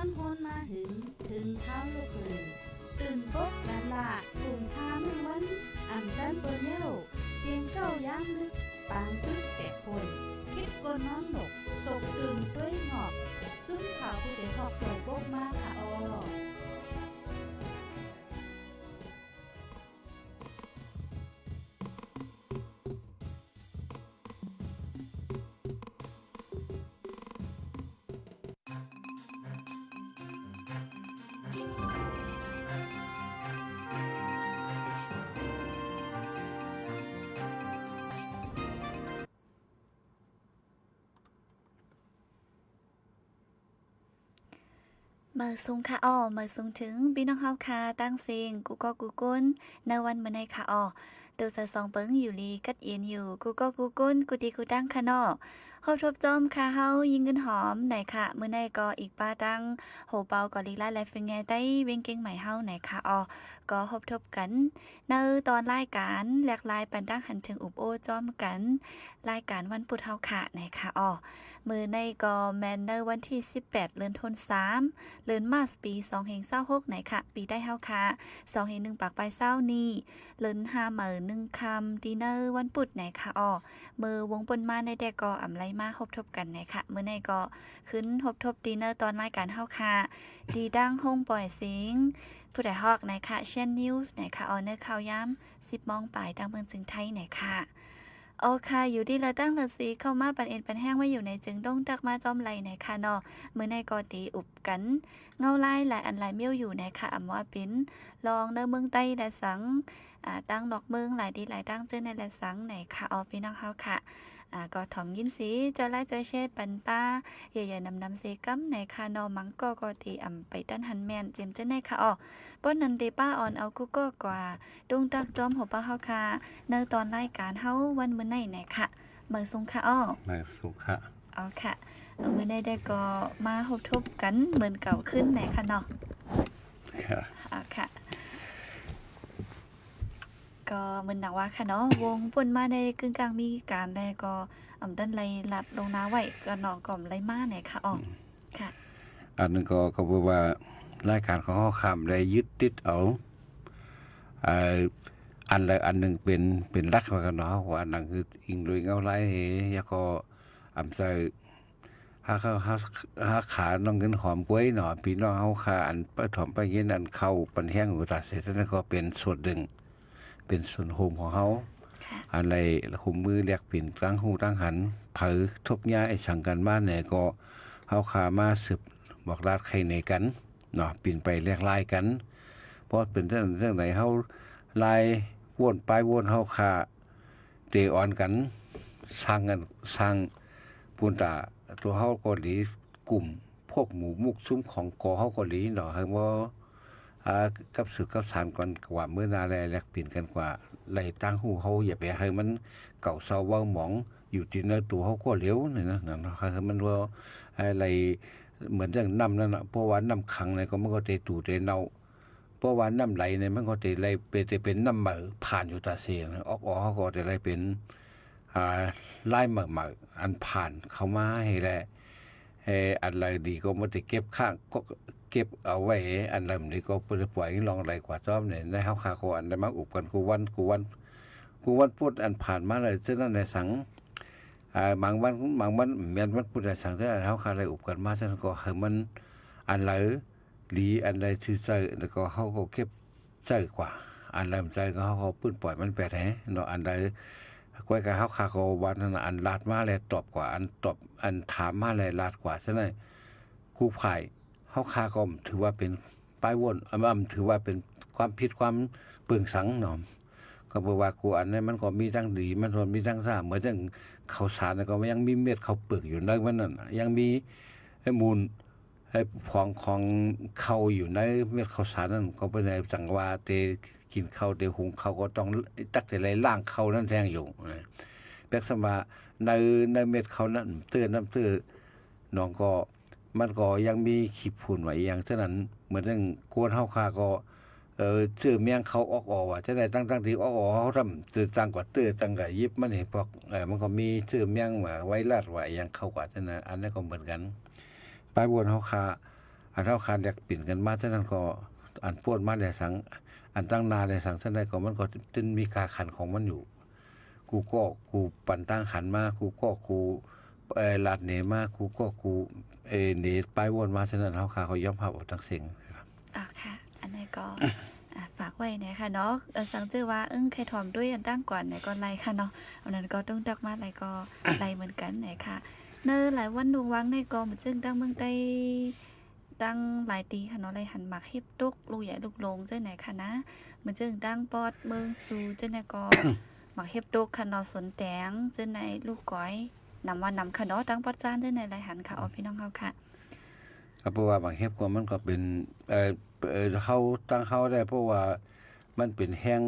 อนโฮนมาถึงเท้าลูกหือตื่นปกกันละกลุ่มพามือวันอ่ำจันเปิ้นเย้าเสียงเก้าย้ำลึกปางตึกแต่คนคิดกนน้อนหนกตกตื่นด้วยหงอบจุ้มข่าวผู้เด็กหอกตัวปกมาค่ะออมาส่งค่ะอ้อมาส่งถึงพี่น้องเฮาค่ะตั้งเสียงกูก็กูก้นในวันมื้อในค่ะอ้อเตือจะ2เปิงอยู่ลีกัดเอียนอยู่กูก็กูก้นกูดีกูตั้งค่ะเนาะเฮาทบจอมค่ะเฮายิงเงินหอมไหนค่ะมื้อในก็อีกป้าตั้งโหเปาก็ลีลาไลฟ์ไงใต้เว้งเก่งใหม่เฮาไหนค่ะอ้อก็ทบกันในตอนรายการแหลกลายปันตั้งหันถึงอุบโอจอมกันรายการวันพุธเฮาค่ะไหนค่ะอ้อมื้อในก็แม่นในวันที่18เดือนธันวาคมเดือนมาร์ชปี2026ไหนค่ะปีได้เฮาค่ะ2-1ปากปลายเศร้านี่เลิน5มื้อ1ค่ำดินเนอร์วันพุธไหนค่ะอ้อมื้อวงปนมาในแต่ก็อำไลมาฮบทบกันไหนค่ะมื้อในก็ขึ้นฮบทบดินเนอร์ตอนรายการเฮาค่ะดีดังห้องปล่อยเสียงผู้ใดฮอกไหนค่ะเช่นนิวส์ไหนค่ะออเนอร์ข่าวย้ำ10 โมงปลายตั้งเมืองจึงไทยไหนค่ะโอเคอยู่ดีละตั้งละสีเข้ามาปันเอ็นปันแห้งไว้อยู่ในจึงต้องตักมาจอมไหลไหนค่ะเนาะมื้อในก็ตีอุบกันเงาลายหลายอันหลายเมี่ยวอยู่ในค่ะอำว่าปิ้นลองเนอเมืองใต้และสังตั้งดอกเมืองหลายดีหลายตั้งเจอในและสังไหนค่ะออพี่น้องเฮาค่ะก็ถ่อมยินสีจอไล่จอยเชดปันป้าใหญ่ๆนำเซกัมไหนค่ะเนาะมังก็ตีไปตั้นหันแม่นเจมเจ้าในค่ะออป้นนันเดป้าออนเอากูก็กว่าดุงตักจอมหัวป้าเฮาค่ะในตอนรายการเฮาวันมื้อไหนค่ะมื้อสุงค่ะอ้อมาสุขะอ๋อค่ะมื้อในได้ก็มาพบทบกันเหมือนเก่าขึ้นไหนค่ะเนาะค่ะค่ะก็เหมือนหนักว่าค่ะเนาะวงป่นมาในกึ่งกลางมีการแลก็ดันไลลัดลงนาไว้ก็นอก่อมไลมาไหนค่ะอ๋อค่ะอันนึงก็บอกว่ารายการของเฮาค้ำได้ยึดติดเอาอันละอันนึงเป็นหลักว่ากันเนาะว่าอันนั้นคืออิงโดยเงาลายยาก็อำใส่หาขาน้องเงินหอมกล้วยเนาะพี่น้องเฮาขาอันปะถอมไปเย็นอันเข้าปันแห้งอุตสาหเสร็จนั่นก็เป็นส่วนหนึ่งเป็นส่วนโฮมของเฮาอะไรคุมมือเรียกปิ่นตั้งหูตั้งหันเผอทบย้ายสั่งกันบ้านไหนก็เฮาขามาสืบบอกราดใครในกันเนาะปิ่นไปเรียกลายกันเพราะเป็นเรื่องไหนเฮาลายวนไปวนเฮาขาเตออนกันสร้างกันสร้างปูนตาตัวเฮาก็ดีกลุ่มพวกหมู่มุกซุ้มของกอเฮาก็ดีเนาะให้บ่กับสึกกับสารก่อนกว่าเมื่อนาแลแลกเปลี่ยนกันกว่าไหลตั้งหูเฮาอย่าไปให้มันเก่าเซาเว้าหมองอยู่ที่เนื้อตัวเฮาก็เหลวนี่นะนั่นคือมันว่าอะไรเหมือนอย่างน้ำนั่นน่ะเพราะว่าน้ำขังเนี่ยก็มันก็เตตู่เตเน่าเพราะว่าน้ำไหลเนี่ยมันก็เตไหลเป็นน้ำเหมอผ่านอยู่ตาเสียงออกเฮาก็เตไหลเป็นลายเหมออันผ่านเข้ามาให้แลอันไรดีก็บ่ได้เก็บข้างก็เก็บเอาไว้อันลำนี้ก็ปล่อยลองไหลกว่าจอมเนี่ยได้เฮาคาก็อันได้มาอุบกันกูวันพุธอันผ่านมาเลยฉะนั้นในสังบางวันแม่นวันพุธได้สังเท่าเฮาคาได้อุบกันมาฉะนั้นก็ให้มันอันไหลหลีอันใดที่ใส่แล้วก็เฮาก็เก็บใส่กว่าอันลำใจก็เฮาก็ปื้นปล่อยมันไปแท้เนาะอันใดก้อยกับเฮาคาก็วันนั้นอันลาดมาแล้วตอบกว่าอันถามมาแล้วลาดกว่าฉะนั้นกูไผ่เฮาคาก็ถือว่าเป็นป้ายวนถือว่าเป็นความผิดความเปลืองสังเนาะก็บอกว่ากูอันนั้นมันก็มีทั้งดีมันก็มีทั้งซ่าเหมือนจังข้าวสารก็ยังมีเม็ดข้าวเปลือกอยู่ในมันนั่นยังมีมูลของข้าวอยู่ในเม็ดข้าวสารนั่นก็เป็นในสังว่าเตกินข้าวเตหุงข้าวก็ต้องตักแต่ไรล่างข้าวนั่นแทงอยู่แปลว่าในเม็ดข้าวนั้นน้ำเตื้อน้องก็มันก็ยังมีขีดฝุ่นไว้อย่างเท่านั้นเหมือนเรื่องกวนเฮาคาก็ชื่อเมียงเขาออกว่าจะได้ตั้งที่ออกเฮาทำตื้อตั้งกว่าตื้อตั้งก็ยิบมันเห็นพวกมันก็มีชื่อเมียงว่าไว้ลาดไว้อย่างเข้ากว่าฉะนั้นอันนั้นก็เหมือนกันปลายบนเฮาคา อันเฮาขาแลกเปลี่ยนกันมาฉะนั้นก็อันโพดมาได้สังอันตั้งนาได้สังฉะนั้นก็มันก็ตึ้นมีกาขันของมันอยู่กูปั่นตั้งขันมากูลาดเหนมากูเหนไปวนมาฉะนั้นเฮาขาเขายอมรับเอาทั้งสิ่งครับค่ะ อันนี้ก็ ฝากไว้นะคะเนาะสังเจอว่าใครถอมด้วยอันตั้งก่อนไหนก็ไล่ค่ะเนาะอันนั้นก็ต้องดักมาไล่ก็ ไล่เหมือนกันไหนค่ะเนอหลายวันดวงวังในก็มันจึงตั้งเมืองใต้ตั้งหลายตีค่ะเนาะไล่หันหมักเฮ็บตุกลูกใหญ่ลูกลงเจ้าไหนค่ะนะมันจึงตั้งปอดเมืองสู่เจ้าไหนก็ หมักเฮ็บตุกค่ะเนาะสนแตงเจ้าไหนลูกก้อยนำว่านำค่ะเนาะตั้งปอดจานเจ้าไหนไล่หันค่ะพี่น้องเฮาค่ะเพราะว่าบางเฮ็บก็มันก็เป็นเฮาตั้งเฮาได้เพราะว่ามันเป็นแห้ง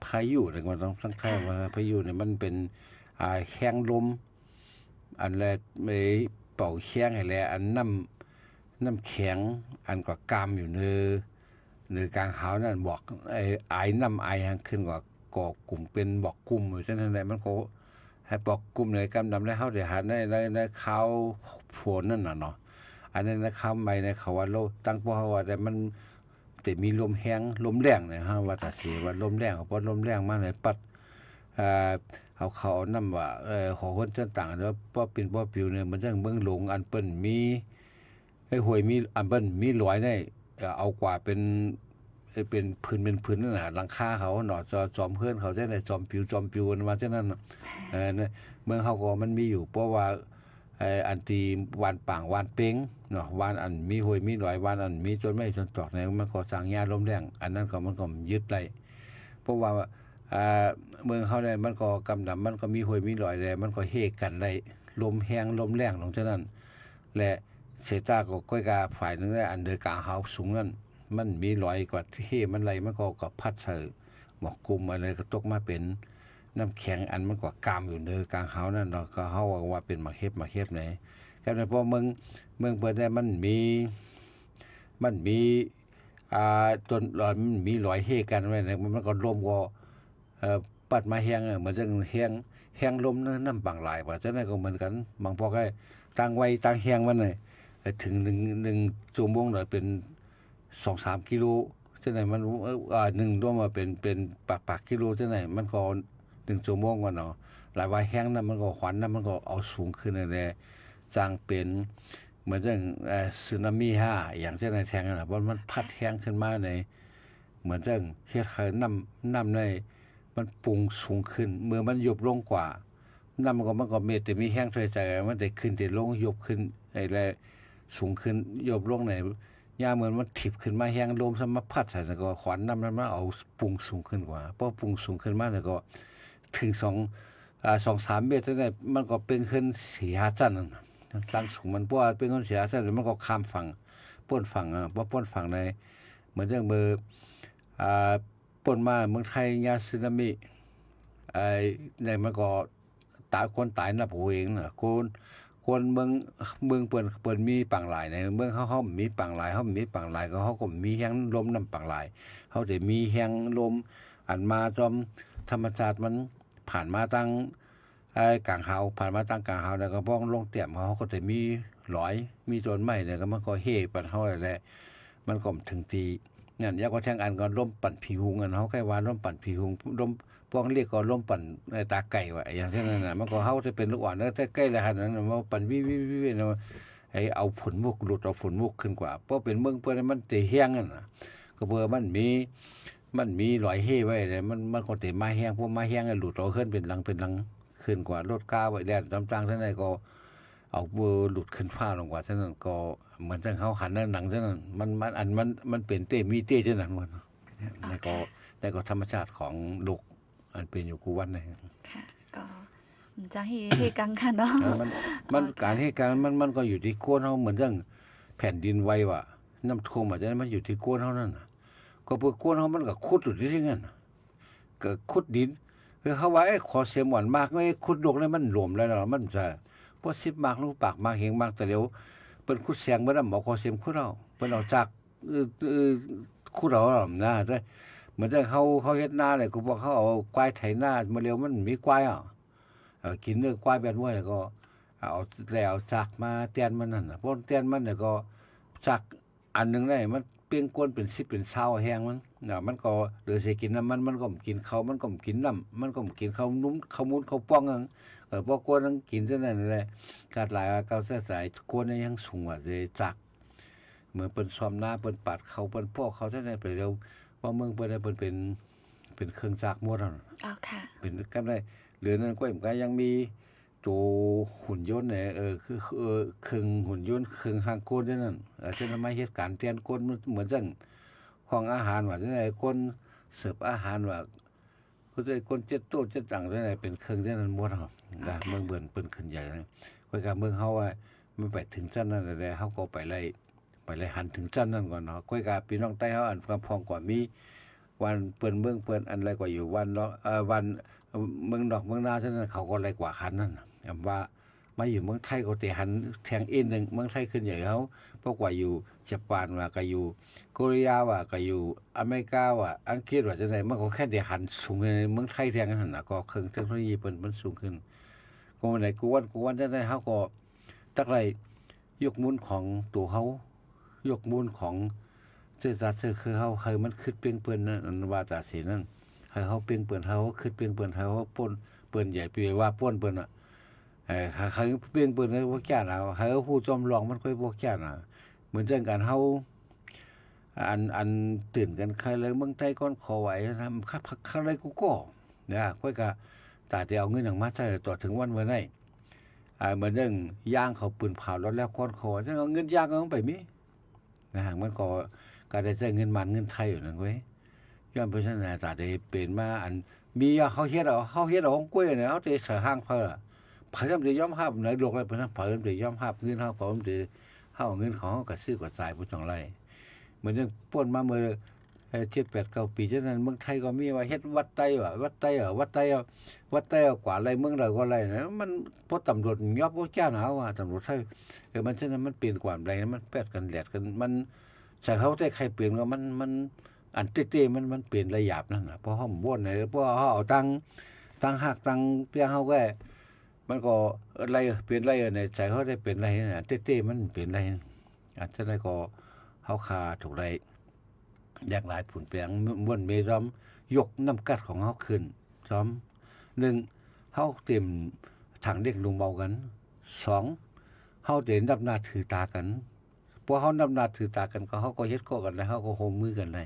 พายุแต่มันต้องตั้งค่ายว่าพายุเนี่ยมันเป็นแห้งลมอันแรกไม่เป่าแข้งให้แลอันน้ำแข็งอันก็กามอยู่เนือกลางหาวนั่นบอกไอ้น้ำไอขึ้นกว่าก่อกลุ่มเป็นบอกกลุ่มอยู่ฉะนั้นมันก็ให้บอกกลุ่มเลยกำนำได้เฮาได้หาในข้าวฝนนั่นน่ะเนาะอันนั้นนะคำใหม่ในเขาว่าโลตั้งเพราะว่าแต่มันแต่มีลมแห้งลมแรงเนี่ยฮะว่าแต่สิว่าลมแรงเพราะลมแรงมาเลยปัดเอาเขานำว่าขอคนต่างๆแล้วบ่เป็นบ่ปิวเนี่ยมันจังเบิ่งหลงอันเปิ้นมีห้วยมีอันเปิ้นมีลอยได้เอากว่าเป็นพื้นนั่นน่ะหลังคาเขาเนาะจอมเพื่อนเขาจังได๋จอมปิวมาจังนั้นเมืองเฮาก็มันมีอยู่เพราะว่าอันตีวานป่างวานเป้งเนาะวานอันมีห้วยมีลอยวานอันมีจนไม่จนตอกเนี่ยมันก็สร้างยาลมแรงอันนั้นก็มันก็ยึดได้เพราะว่าเมืองเฮาได้มันก็กำดำมันก็มีห้วยมีลอยได้มันก็เฮกันได้ลมแห้งลมแรงตรงฉะนั้นและเสตาก็ก้อยกาฝ่ายนึงได้อันเดอกลางเฮาสูงนั้นมันมีลอยกว่าเฮมันไหลมันก็พัดใส่หมอกกลุ่มอะไรก็ตกมาเป็นน้ำแข็งอันมันก็กามอยู่เนือกลางเฮานั่นเนาะก็เฮาว่าเป็นมาเฮ็บไหนก็ได้เพราะเมืองเปิ้นได้มันมีจนมันมีรอยเฮกันไว้เนี่ยมันก็ลมก็ปัดมาแห้งเหมือนจังแห้งลมน้ำบางหลายว่าจังได๋ก็เหมือนกันบางพวกให้ตั้งไว้ตั้งแห้งมันน่ะถึง1ชั่วโมงน่ะเป็น 2-3 กิโลจังได๋มัน1รวมมาเป็นปากกิโลจังได๋มันก็1ชั่วโมงว่าเนาะหลายว่าแห้งนั้นมันก็ขวัญนั้นมันก็เอาสูงขึ้นนั่นแหละสร้างเป็นเหมือนจังสึนามิ5อย่างเช่นในแทงน่ะเพราะมันพัดแห้งขึ้นมาในเหมือนจังเฮ็ดให้น้ำในมันปรุงสูงขึ้นเมื่อมันยุบลงกว่าน้ำมันก็เม็ดแต่มีแห้งถอยใจมันได้ขึ้นได้ลงยุบขึ้นไอ้แลสูงขึ้นยุบลงไหนยามเหมือนมันถิบขึ้นมาแห้งลมซะมาพัดใส่แล้วก็ขวัญน้ำนั้นมาเอาปรุงสูงขึ้นกว่าพอปรุงสูงขึ้นมาแล้วก็ถึง2-3 เมตรนั่นมันก็เป็นขึ้น4-5 ชั้นสร้างสูงมันเพราะว่าเป็นคน4-5 ชั้นมันก็ข้ามฝั่งพ้นฝั่งบ่พ้นฝั่งในเหมือนจังเบอร์พ้นมาเมืองไทยยาสึนามิในมันก็คนตายนับโหเองน่ะคนเมืองเปิ้นมีปังหลายในเมืองเฮามีปังหลายเฮามีปังหลายก็เฮาก็มีแฮงลมนำปังหลายเฮาได้มีแฮงลมอันมาจอมธรรมชาติมันผ่านมาตั้งกลางเฮาผ่านมาตั้งกลางเฮาแล้วก็พ้องลงเตี่ยมเฮาก็จะมีหลอยมีต้นไม้เนี่ยก็มันก็เฮปันเฮาแหละมันก็ถึงตีนั่นยาก็แทงอันก็ลมปั่นผีหุงอันเฮาใกล้ว่าลมปั่นผีหุงลมพวกเรียกก็ลมปั่นตาไก่ว่าอย่างเช่นนั้นน่ะมันก็เฮาจะเป็นลูกอ่อนแล้วแต่ใกล้แล้วนั้นมันปั่นวิเนาะให้เอาผลมุกหลุดเอาผลมุกขึ้นกว่าเพราะเป็นเมืองเปิ้นมันเตแห้งนั่นน่ะก็เบอร์มันมีรอยเฮไว้เลยมันก็เตมาแห้งพวกมาแห้งหลุดเอาขึ้นเป็นลังขึ้นกว่ารถก้าวไว้แดนต่างๆท่านใดก็เอาเบอร์หลุดขึ้นฟ้าลงกว่าท่านั้นก็เหมือนจังเฮาหันหนังท่านั้นมันเป็นเตมีเตจังนั้นว่าแล้วก็ธรรมชาติของโลกอันเป็นอยู่กูวันนี่ค่ะก็จะเฮกังค่ะเนาะมันการเฮกังมันก็อยู่ที่โคนเฮาเหมือนจังแผ่นดินไหวว่าน้ำท่วมอาจจะมันอยู่ที่โคนเฮานั่นน่ะก็เพื่อโคนเฮามันก็ขุดอยู่ที่นั่นก็ขุดดินคือเฮาว่าขอเสียมหวานมากไว้ขุดลงแล้วมันหลวมแล้วเนาะมันจะบ่10มากลูกปากมากเฮงมากแต่เดี๋ยวเปิ้นขุดแสงบ่นำบ่ขอเสียมขุดเอาเปิ้นเอาจากขุดเอานะแต่เหมือนจังเขาเฮ็ดนาเนี่ยก็บอกเขาเอาควายไถนามาเร็วมันมีควายกินเนื้อควายแบบว่าแล้วก็เอาแล้วจักมาเตียนมันนั่นน่ะพอเตียนมันเนี่ยก็จัก อันนึงได้มันเปียงก้นเป็น10เป็น20แห้งมันก็หรือสิกินน้ำมันก็กินข้าวมันก็กินน้ำมันก็กินข้าวนุ่มข้าวมูนข้าวป้องพวกก้นนั้นกินจังนั้นแหละการหลายเก่าสายก้นนี่ยังสูงกว่าสิจักเหมือนเปิ้นซ้อมหน้าเปิ้นปาดเขาเปิ้นพอกเขาจังได๋ไปเร็วว่าเมืองเปิ้นได้เปิ้นเป็นเครื่องจักรหมดอ๋อค่ะเป็นกันได้หรือนั้นก็ยังมีตัวหุ่นยนต์เนี่ยคือเครื่องหุ่นยนต์เครื่องหางก้นนั่นเช่นทำไมเหตุการณ์เตียนก้นเหมือนจังห้องอาหารว่าจังได๋ก้นเสิร์ฟอาหารว่าคือได้ก้น7โต๊ะ7ตังจังได๋เป็นเครื่องจังนั้นหมดครับเมืองเบิ่นเปิ้นขึ้นใหญ่นะค่อยกับเมืองเฮาว่ามันไปถึงจังนั้นได้เฮาก็ไปไล่หันถึงจังนั้นก่อนเนาะค่อยกับพี่น้องใต้เฮาอันความพองกว่ามีวันเปิ้นเมืองเปิ้นอันไรกว่าอยู่วันเนาะวันเมืองนอกเมืองนาฉะนั้นเขาก็ไรกว่าคันนั่นว่ามาอยู่เมืองไทยก็แต่หันแทงอีนึงเมืองไทยขึ้นใหญ่เฮาเพราะกว่าอยู่ญี่ปุ่นว่าก็อยู่เกาหลีว่าก็อยู่อเมริกาว่าอังกฤษว่าจังได๋มันก็แค่ได้หันสูงในเมืองไทยแทงนั่นน่ะก็เครื่องเทคโนโลยีเปิ้นมันสูงขึ้นก็วันไหนกูวันจังได๋เฮาก็ตักไรยกมูลของตัวเฮายกมูลของเสื้อซัดเสื้อคือเฮาให้มันคิดเปียงเปิ้นนั่นว่าตาสินั่นให้เฮาเปียงเปิ้นเฮาคิดเปียงเปิ้นเฮาป่นเปิ้นใหญ่ไปว่าป่นเปิ้นน่ะเขาเปียงเปิ้นให้พวกแก่น่ะให้ผู้จอมลองมันค่อยพวกแก่น่ะเหมือนจังกันเฮาอันตื่นกันใครเลยเมืองไทยก่อนขอไหวทำคักอะไรกูก็นะค่อยก็ตาจะเอาเงินอย่างมาใช้ต่อถึงวันเมื่อไหร่เหมือนเรื่องย่างเขาปืนเผาแล้วก่อนขอจังเอาเงินย่างก็ต้องไปมินะฮะมันก็ได้ใช้เงินมันเงินไทยอยู่นั่นเว้ยย้อนไปซั่นน่ะตาได้เป็นมาอันมีเขาเฮ็ดเอาของกล้วยเนี่ยเขาสิห้างเพิ่นพยายามจะยอมรับในโลกเลยเพิ่นพยายามจะยอมรับเงินเฮาพยายามจะเฮาเงินของเฮาก็ซื้อก็จ่ายบ่จังไรเหมือนอย่างป่นมาเมื่อ7 8 9ปีฉะนั้นเมืองไทยก็มีว่าเฮ็ดวัดไต้กว่าอะไรเมืองใดก็อะไรนะมันพอตำรวจยอบบ่จ้าหาว่าตำรวจไทยมันฉะนั้นมันเปลี่ยนความใดมันแปดกันแหลดกันมันใส่เขาได้ใครเปลี่ยนก็มันอันเต้ๆมันเปลี่ยนระหยาบนั่นน่ะเพราะเฮาบ่นไหนเพราะเฮาเอาตังหักตังเปียเฮาก็มันก็อะไรเปลี่ยนอะไรเนี่ยใส่เขาได้เป็นอะไรน่ะเต้ๆมันเปลี่ยนอะไรอาจจะได้ก็เฮาคาถูกไรอยากหลายผุนแปลงม่วนเมซ้อมยกน้ำกัดของเฮาขึ้นซ้อม1เฮาเต็มถังเด็กลงเบากัน2เฮาได้นับหน้าถือตากันพอเฮานับหน้าถือตากันก็เฮาก็เฮ็ดก็กันได้เฮาก็โฮมมือกันได้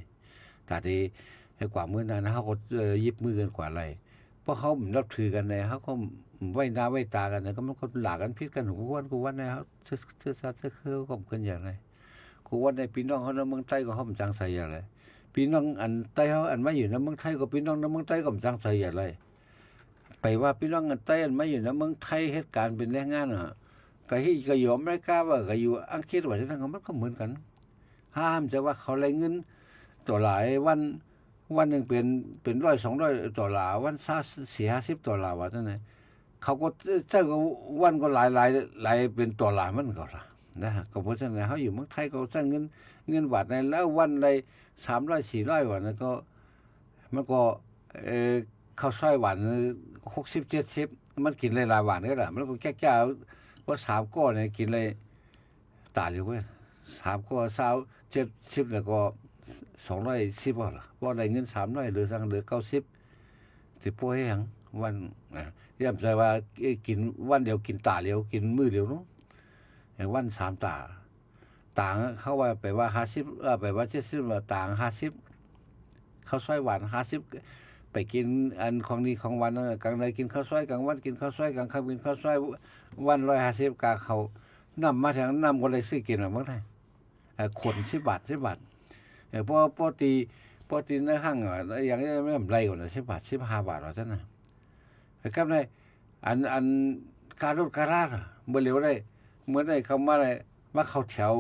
ตาที่ให้กว่ามื้อนั้นเฮาก็ยิบมือกันกว่าไรเพราะเฮานับถือกันได้เฮาก็ไว้หน้าไว้ตากันก็มันก็หลากันผิดกันกูวันนะเฮาซื่อสัตย์คือก็เพิ่นอย่างไรกูวันในพี่น้องเฮาในเมืองไทยก็เฮาจังใส่อย่างไรพี่น้องอันใต้เฮาอันมาอยู่ในเมืองไทยก็พี่น้องในเมืองไทยก็จังใส่อย่างไรไปว่าพี่น้องอันใต้อันมาอยู่ในเมืองไทยเหตุการณ์เป็นแรงงานก็อยู่อเมริกาว่าก็อยู่อังกฤษว่าจังนั้นมันก็เหมือนกันห้ามจะว่าเขาได้เงินต่อหลายวันนึงเป็น$100-200วัน$40-50ว่าจังได๋เขาก็เจ้าก็วันก็หลายเป็น$มันก็ล่ะนะก็เพราะฉะนั้นเฮาอยู่เมืองไทยก็ใช้เงินบาทในแล้ววันละ300-400ว่านั้นก็มันก็ข้าวซอยหวาน60-70มันกินหลายๆหวานก็ล่ะมันก็แก่ๆว่า3ก้อนเนี่ยกินเลยตายอยู่เว้ย3ก้อน20 70แล้วก็210บ่ล่ะบ่ได้เงิน300หรือสั่งเหลือ90สิป่วยหยังวันย่ำใจว่ากินวันเดียวกินตาเดียวกินมื้อเดียวเนาะวัน3ตาต่างเขาว่าไปว่า50ไปว่า70ว่าต่าง50ข้าวซอยหวาน50ไปกินอันของดีของวันกลางวันกินข้าวซอยกลางวันกินข้าวซอยกลางค่ำกินข้าวซอยวัน150กาเขานำมาทางนำก็เลยซื้อกินบ่ได้ขน10 บาทพอปกติในห้างอย่างนี้ไม่ไรกว่าน่ะ10 บาท15 บาทว่าซั่นน่ะครับได้อันการรถการลาบ่เหลียวได้เมื่อได้เข้ามาได้ว่าเข้าแถว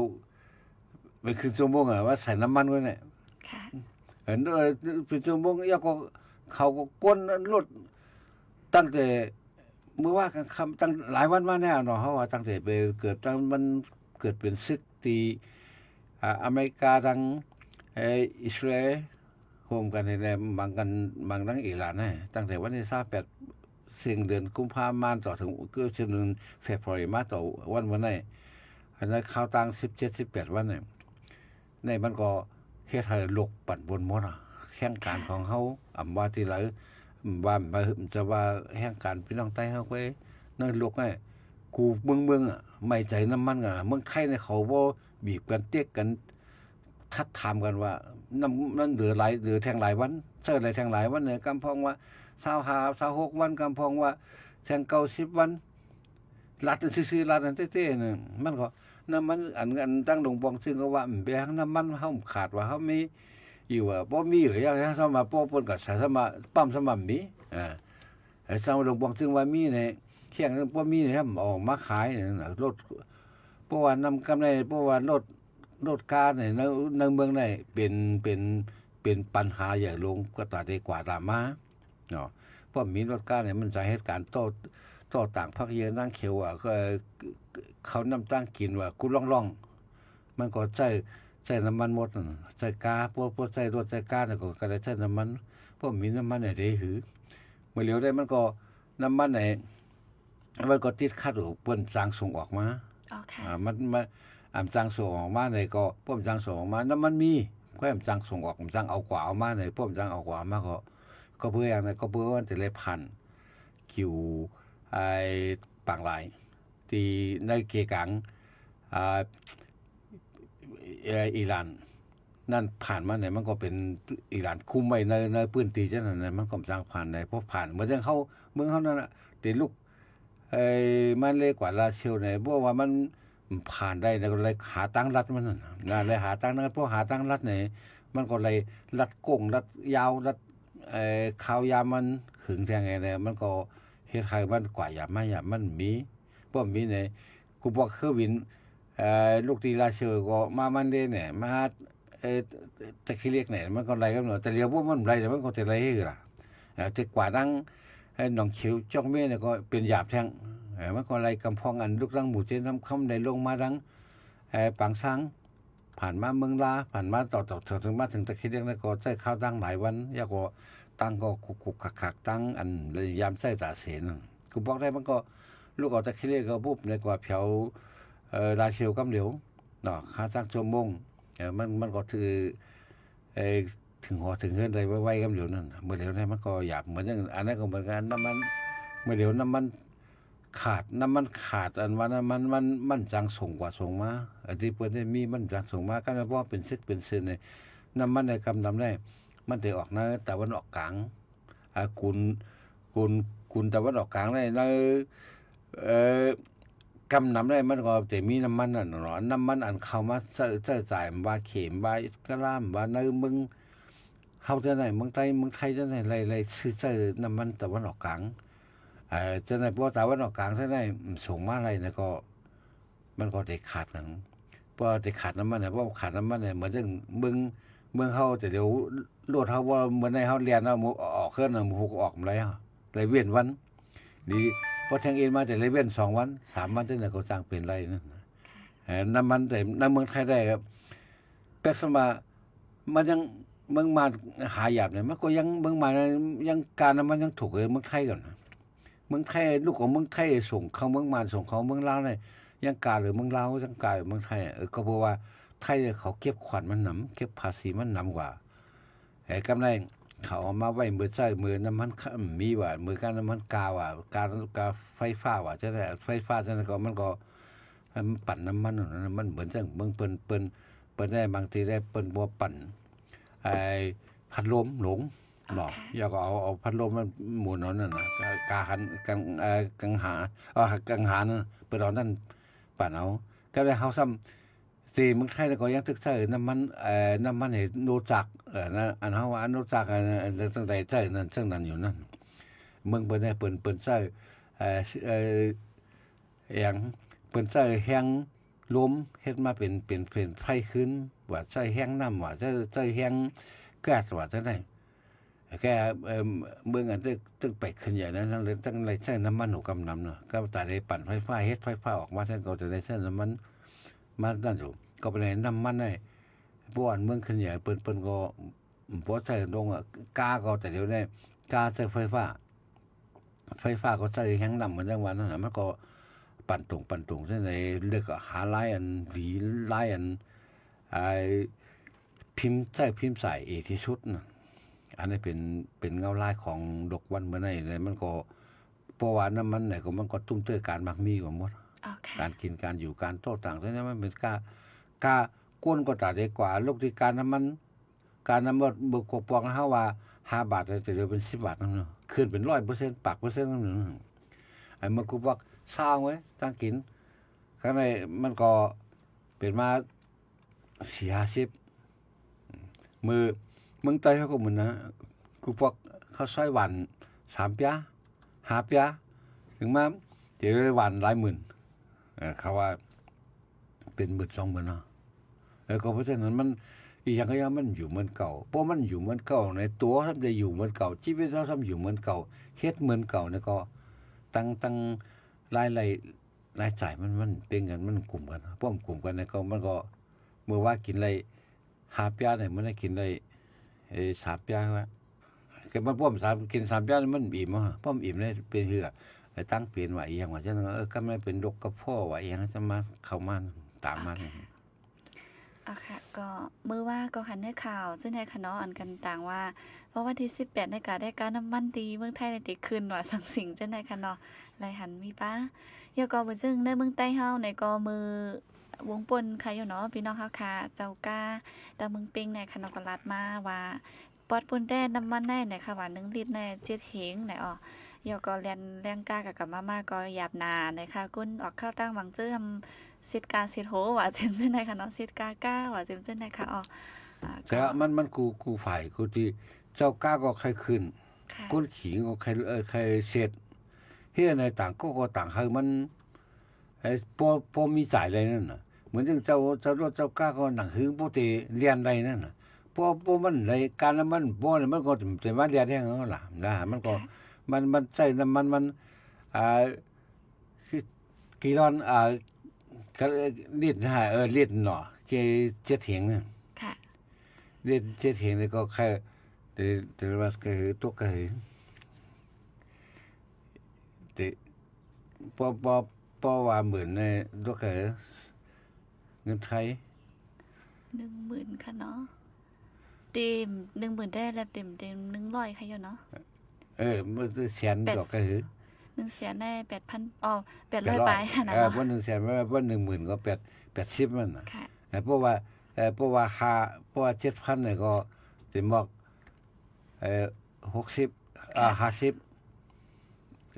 เป็นครึ่งชั่วโมงว่าใส่น้ำมันไว้เนี่ยค่ะเป็นชั่วโมงยาก็เขาก็ก้นรถตั้งแต่เมื่อว่ากันคำตั้งหลายวันมาแน่เนาะเฮาว่าตั้งแต่ไปเกิดมันเกิดเป็นศึกตีอเมริกาดังอิสราเอลโฮมกันในบางดังอิหร่านนะตั้งแต่วันที่28สิ่งเดือนกุมภาพันธ์ต่อถึงก็จนถึงเฟบรุยมาต่อวันนั้นอันนั้นข่าวต่าง17 18วันเนี่ย ในมันก็เฮ็ดให้โลกปั่นบนหมดแห่งการของเฮาอำว่าที่ไหลว่าจะว่าแห่งการพี่น้องใต้เฮาไว้ในโลกนี่กูเมืองไม่ใจน้ำมันกันเมืองไทยเนี่ยเขาบ่บีบกันเตียกกันทัดถามกันว่าน้ำนั้นเหลือแทงหลายวันเสิร์ชแทงหลายวันเนี่ยกำพองว่า25 26วันกำพองว่าแทง90วันลัดซื่อๆลัดนั่นเต้ๆนึงมันก็น้ำมันอันตั้งดงบองซึ่งก็ว่าแบงน้ำมันเฮาขาดว่าเฮามีอยู่ว่าบ่มีอยู่อย่างสมาป้อปนกับสมาปั๊มสมามีไอ้ตั้งดงบองซึ่งว่ามีในเคียงบ่มีเนี่ยออกมาขายน่ะรถเพราะว่านำกำไรเพราะว่ารถกาเนี่ยในเมืองนี่เป็นปัญหาใหญ่ลงก็ตาได้กว่าตามมาเนาะเพราะมีรถกาเนี่ยมันจะเหตุการณ์ต่อต่างภาคเยอะนั่งเขียวอ่ะก็เขานำตั้งกินว่ากูล่องมันก็ใช้น้ำมันหมดใช้กาพวกใช้รถใช้กาเนี่ยก็ได้ใช้น้ำมันเพราะมีน้ำมันเนี่ยได้หือเมื่อเหลียวได้มันก็น้ำมันไหนมันก็ติดขัดอยู่เปิ้นจางส่งออกมามันจางส่งออกมาเนี่ยก็พวกจางส่งออกมาน้ำมันมีแค่จางส่งออกจางเอากว่าเอามาเนี่ยพวกจางเอากว่ามาก็เพื่ออย่างนั้นก็เพื่อว่าจะเลยพันคิวไอ้ปางหลายที่ในเกกังอิหร่านนั่นผ่านมาเนี่ยมันก็เป็นอิหร่านคุมไว้ในพื้นที่จังนั้นมันก็จางผ่านได้เพราะผ่านเหมือนจังเขาเมืองเขานั่นน่ะติลูกมันเลยกว่าลาเชลเนี่ยเพราะว่ามันผ่านได้แล้วก็เลยหาตั้งรัฐมันน่ะเลยหาตั้งนั้นเพราะหาตั้งรัฐเนี่ยมันก็เลยรัดโก้งรัดยาวรัดข่าวยามมันขึงแทงไงเนี่ยมันก็เฮ็ดให้มันกว่าอย่ามันมีเพราะมีเนี่ยกูบอกเครื่องบินลูกตีลาเชอก็มามันเด้เนี่ยมาตะขี้เล็กเนี่ยมันก็ไรกันเนาะแต่เรียกว่ามันไรแต่มันก็จะไรให้ล่ะแต่กว่าดังหนองเขียวจ้องเม่เนี่ยก็เป็นหยาบแทงมันก็ไรกำพองอันลูกดังหมู่เจนน้ำค่ำในลงมาดังปางช้างผ่านมาเมืองลาผ่านมาต่อถึงมาถึงตะขี้เล็กเนี่ยก็ใช้ข้าวตั้งหลายวันยาก็ตั้งก็กุกขักตั้งอันยามใส่ตาเสนกูบอกได้มันก็ลูกออกตะขี้เล็กก็ปุ๊บในกว่าเผาลาเชลกำเหลียวเนาะค่าจ้างชั่วโมงมันก็คือถึงหอถึงเฮือนได้ไว้กำเหลียวนั่นเมื่อเหลียวได้มันก็หยาบเหมือนอย่างอันนั้นก็เหมือนกันน้ำมันเมื่อเหลียวน้ำมันขาดอันว่ามันจังส่งกว่าส่งมาอันที่เพิ่นได้มีมันจังส่งมาก็เพราะว่าเป็นซึกเป็นซึนในน้ำมันในกำนำได้มันได้ออกนะแต่วันออกกลางกุนแต่วันออกกลางได้ในกำนำได้มันก็แต่มีน้ำมันน่ะเนาะน้ำมันอันเข้ามาเสื้อจ่ายว่าเข็มว่ากะล่ามว่าในมึงเฮาจะไหนเมืองไทยจะไหนไรซื้อน้ำมันตะวันออกกลางจะไหนเพราะตะวันออกกลางจะไหนส่งมาอะไรเนี่ยก็มันก็ได้ขาดนั่นเพราะได้ขาดน้ำมันเนี่ยเพราะขาดน้ำมันเนี่ยเหมือนจังเมืองเฮาแต่เดี๋ยวรถเฮาว่าเหมือนในเฮาเรียนเอาออกเครื่องน่ะฮู้ออกมาแล้วเลยเว้นวันดีพอทางเอ็นมาแต่เลยเว้น2วัน3วันจังได๋ก็สร้างเป็นไรนั่นน้ำมันแต่ในเมืองไทยได้ครับแปลสมามันยังเมืองมาหาหยาบเนี่ยมันก็ยังเมืองมายังการน้ำมันยังถูกเลยเมืองไทยก่อนเมืองไทยลูกของเมืองไทยส่งเข้าเมืองมาส่งเขาเมืองลาวเนี่ยยังการหรือเมืองลาวยังการเมืองไทยก็เพราะว่าไทยเขาเก็บขวัญมันหนำเก็บภาษีมันหนำกว่ากำไรเขาเอามาไว้มือใช้มือน้ำมันมีว่ามือการน้ำมันกาว่าการไฟฟ้าว่าจะได้ไฟฟ้าจะได้ก็มันก็ปั่นน้ำมันมันเหมือนจังเมืองเปิ้นได้บางทีได้เปิ้นบ่ปั่นพัดลมหลงเนาะอย่าก็เอาพัดลมมันหมุนนั่นน่ะกาหันกังหากังหานั่นเปิ้นเอานั่นปั่นเอาก็ได้เฮาซ้ำสิเมืองไทยก็ยังตึกใช้น้ำมันให้โนจักนะอันเฮาว่าโนจักตั้งแต่ใช้นั่นซึ่งนั้นอยู่นั่นเมืองเปิ้นได้เปิ้นใช้อย่างเปิ้นใช้แฮงลมเฮ็ดมาเป็นไฟขึ้นว่าใช้แฮงน้ำว่าใช้แฮงแก๊สว่าจังได๋แกเมืองอันตึกไปขึ้นใหญ่นั้นเลยตั้งไรใช้น้ำมันหูกำนำเนาะก็ตาได้ปั่นไฟฟ้าเฮ็ดไฟฟ้าออกมาท่านก็จะได้ใช้น้ำมันมานั่นอยู่ก็ไปได้น้ำมันได้บ่อนเมืองขึ้นใหญ่เปิ้นก็บ่ใช้ลงกาก็แต่เดี๋ยวนี้กาใช้ไฟฟ้าก็ใช้แฮงน้ำเหมือนจังว่านั่นน่ะมันก็ปั่นตรงซั่นในเลือกหาลายอันหวีลายอัน พิมพ์ใช้พิมพ์ใส่เอที่สุดนะอันนี้เป็นเงาลายของดอกวันเมื่อไหร่เลยมันก็เพราะว่าน้ำมันไหนก็มันก็ตุ้มเตื้อการมักมีกว่าหมด อ๋อค่ะ การกินการอยู่การโต้ต่างๆนั้นมันเป็นกาก้นก็ตัดได้กว่าลูกที่การน้ำมันบุกปองเฮาว่า5 บาทจะเดี๋ยวเป็น10 บาทนั่นเนาะขึ้นเป็น 100% ปัก%นั่นน่ะไอ้มันกูบอกสร้างไว้ตั้งกินข้างในมันก็เป็นมา40มือมึงไตเขาก็เหมือนนะกูบอกเขาใช้หวาน3 ปี5 ปีถึงมาเดี๋ยวได้หวานหลายหมื่นเขาว่าเป็น10,000 20,000เนาะแล้วก็เพราะฉะนั้นมันอีกอย่างก็ยังมันอยู่เหมือนเก่าเพราะมันอยู่เหมือนเก่าในตัวทำได้อยู่เหมือนเก่าชีวิตเราทำอยู่เหมือนเก่าเฮ็ดเหมือนเก่าเนี่ยก็ตั้งรายจ่ายมันเป็นเงินมันกลุ่มกันพวกกลุ่มกันเนี่ยก็มันก็เมื่อว่ากินอะไร5 ปีเนี่ยมันได้กินได้3 ปีว่าก็มันพวกกิน3 ปีมันอิ่มพวกอิ่มได้เป็นเหือตั้งเปลี่ยนว่าอีหยังว่าจังก็ไม่เป็นดกกระเพาะว่าอีหยังจะมาเข้ามาตามมาอ๋อค่ะก็มื้อว่าก็หันได้ข่าวซึ่งในคณะอันกันต่างว่าเพราะวันที่18ในการได้การน้ำมันดีเมืองไทยได้ขึ้นว่าสังสิ่งจังได๋คะเนาะไรหันมีป้าเดี๋ยวก็บ่ซึ่งในเมืองใต้เฮาในก็มือวงปนค่ะอยู่เนาะพี่น้องเฮาค่ะเจ้ากาตาเมืองปิงในคณะก็รัดมาว่าปอดปุ่นแด้น้ำมันได้ในค่ะว่า1 ลิตรใน7เหงในอ๋อเดี๋ยวก็แรงกากับมาก็หยาบนาในค่ะกุ้นออกข้าวตั้งหวังเจิ้มสิทธิ์การสิทธิ์โหว่าเจมซึ่นได้ค่ะเนาะสิทธิ์กาว่าเจมซึ่นได้ค่ะอ๋อแต่มันกูฝ่ายกูที่เจ้าก้าก็ใครขึ้นก้นขิงก็ใครเสร็จเฮียในต่างก็ต่างให้มันไอ้พอมีสายอะไรนั่นน่ะเหมือนเจ้าก้าก็หนังหึงปกติเรียนอะไรนั่นน่ะพอมันในการน้ำมันบ่เนี่ยมันก็จะมาเรียนแท้งนั่นล่ะนะมันก็มันใช้น้ำมันคือกี่ร้อนลิตรลิตรเนาะ7 เหงเนี่ยค่ะลิตร7 เหงนี่ก็แค่แต่ว่าก็คือตกก็คือแต่พอว่าเหมือนในตกก็เงินไทย 10,000 ค่ะเนาะเต็ม 10,000 ได้แล้วเต็ม100ค่ะอยู่เนาะมันแสนดอกก็คือ100,000ได้ 8,000 อ๋อ800ปลายค่ะนะบ่100,000บ่10,000ก็80มันน่ะค่ะเพราะว่า7,000นี่ก็สิบอก60 50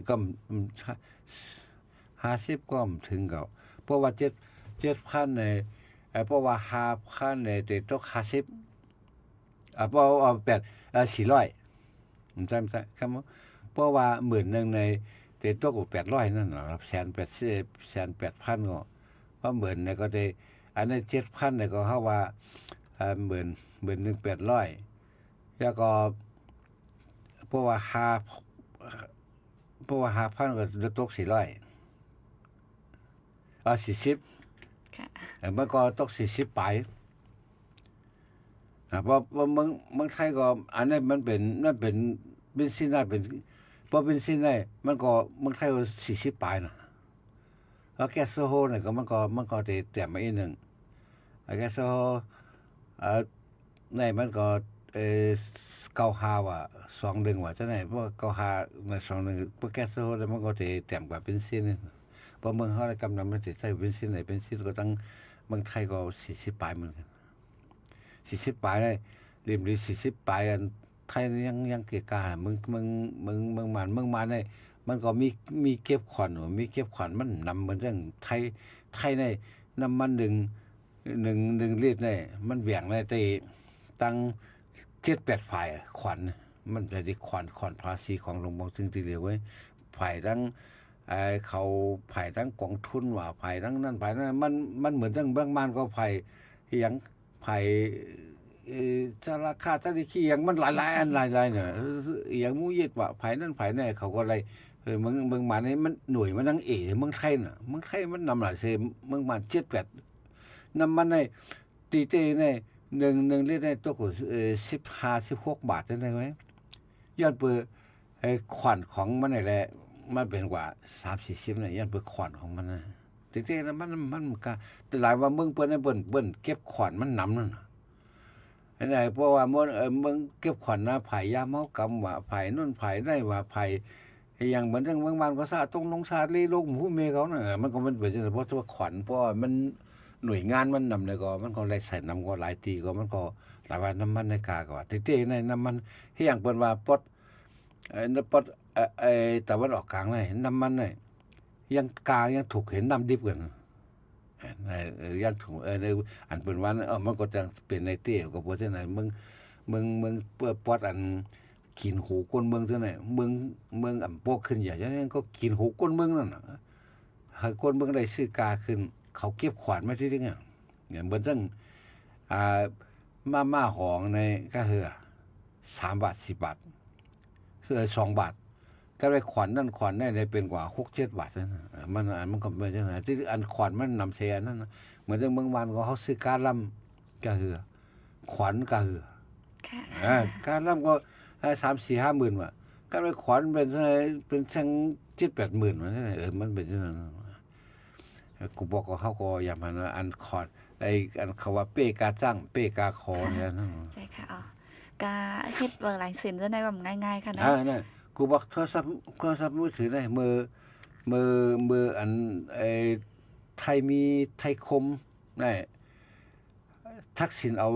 ก็50ก็ถึงก็เพราะว่า7,000นี่เพราะว่า5,000นี่ได้ตก50เพราะว่า400มันจำคำเพราะว่า10,000นึงในได้ตก800นั่นน่ะ180,000 8,000ก็เพราะ10,000นี่ก็ได้อันนี้7,000นี่ก็เฮาว่า10,000 800แล้วก็เพราะว่า5,000ก็ตก40040ค่ะมันก็ตก40ปลายเพราะเมืองไทยก็อันนี้มันเป็นเบนซินได้เป็นพอเบนซินได้มันก็เมืองไทยก็40ปลายนะแล้วแก๊สโซโฮเนี่ยก็มันก็ได้แต้มมาอีกนึงแก๊สโซโฮในมันก็95ว่า2 ดึงว่าจังได๋เพราะ95ใน2 ดึงเพราะแก๊สโซโฮแล้วมันก็ได้แต้มกว่าเบนซินเพราะเมืองเฮาได้กำลังมันสิใช้เบนซินได้เบนซินก็ตั้งเมืองไทยก็40ปลายเหมือนกัน40ปลายได้ริมหรือ40ปลายอันไทยยังเกะกะมึงมันได้มันก็มีเก็บขวัญมีเก็บขวัญมันนำเหมือนเรื่องไทยได้น้ำมัน1 ลิตรได้มันแบ่งได้แต่ตั้ง7-8ฝ่ายขวัญมันได้ขวัญภาษีของหลวงพ่อซึ่งที่เรียกไว้ฝ่ายทั้งเขาฝ่ายทั้งกองทุนว่าฝ่ายทั้งนั้นฝ่ายนั้นมันเหมือนเรื่องเบื้องมันก็ฝ่ายอีหยังฝ่ายสาราคาตะดิขี้อย่างมันหลายอันหลายเนี่ยอย่างมูยิดว่าภายนั้นภายในเขาก็อะไรเมืองมานี่มันหน่วยมันทั้งเมืองไทยน่ะเมืองไทยมันนำหลายเซเมืองมา7-8นำมันในตีเต้ใน1 ลิตรได้ตก15-16 บาทจังได๋มั้ยย้อนเปิดขวัญของมันนี่แหละมันเป็นกว่า30-40น่ะย้อนเปิดขวัญของมันนะตีเต้มันก็แต่หลายว่าเมืองเปิ้นเก็บขวัญมันนำนั่นน่ะ อันไหนเพราะว่ามึงเก็บขวัญนะไผ่ยามเมากำว่าไผ่นู่นไผ่ได้ว่าไผ่อย่างเหมือนจังเมืองบ้านก็ซาตรงลงซาลีลงผู้เมเขาน่ะมันก็มันเป็นจังเพราะว่าขวัญเพราะมันหน่วยงานมันนำเลยก็มันก็ไล่ใส่นำก็หลายตีก็มันก็หลายวันน้ำมันในกาก็ว่าเต้ๆในน้ำมันที่อย่างเปิ้นว่าปดปดตะวันออกกลางเลยน้ำมันเลยยังกายังถูกเห็นน้ำดิบกันยังถูกอันเปิ้นว่ามันก็จะเป็นในเต้ก็เพราะฉะนั้นมึงเปิดปอดอันกินหูก้นเมืองซะไหนเมืองอำโปกขึ้นอย่างนั้นก็กินหูก้นเมืองนั่นน่ะให้ก้นเมืองได้ซื้อกาขึ้นเขาเก็บขวานมาที่นี่เนี่ยเหมือนจังมาหองในก็คือ3 บาท10 บาท2 บาทก็ได้ขวัญนั่นขวัญได้เป็นกว่า6-7 บาทนั่นมันก็เป็นจังได๋ที่อันขวัญมันนำเสียนั่นเหมือนจังเมืองบ้านก็เขาซื้อกาลำก็คือขวัญก็คือค่ะการลำก็3-4-5 หมื่นว่ะก็ไปขวัญเป็นทั้ง7-8 หมื่นว่ามันเป็นจังนั้นกูบอกกับเขาก็อย่ามันอันขอดอันเขาว่าเป้กาจ้างเป้กาคอเนี่ยนั่นใช่ค่ะกาเฮ็ดเบิ่งหลายสินซะได้แบบง่ายๆค่ะนะนั่นกูบอกโทรศัพท์มือถือได้มืออันไทยมีไทยคมได้ทักษิณเอา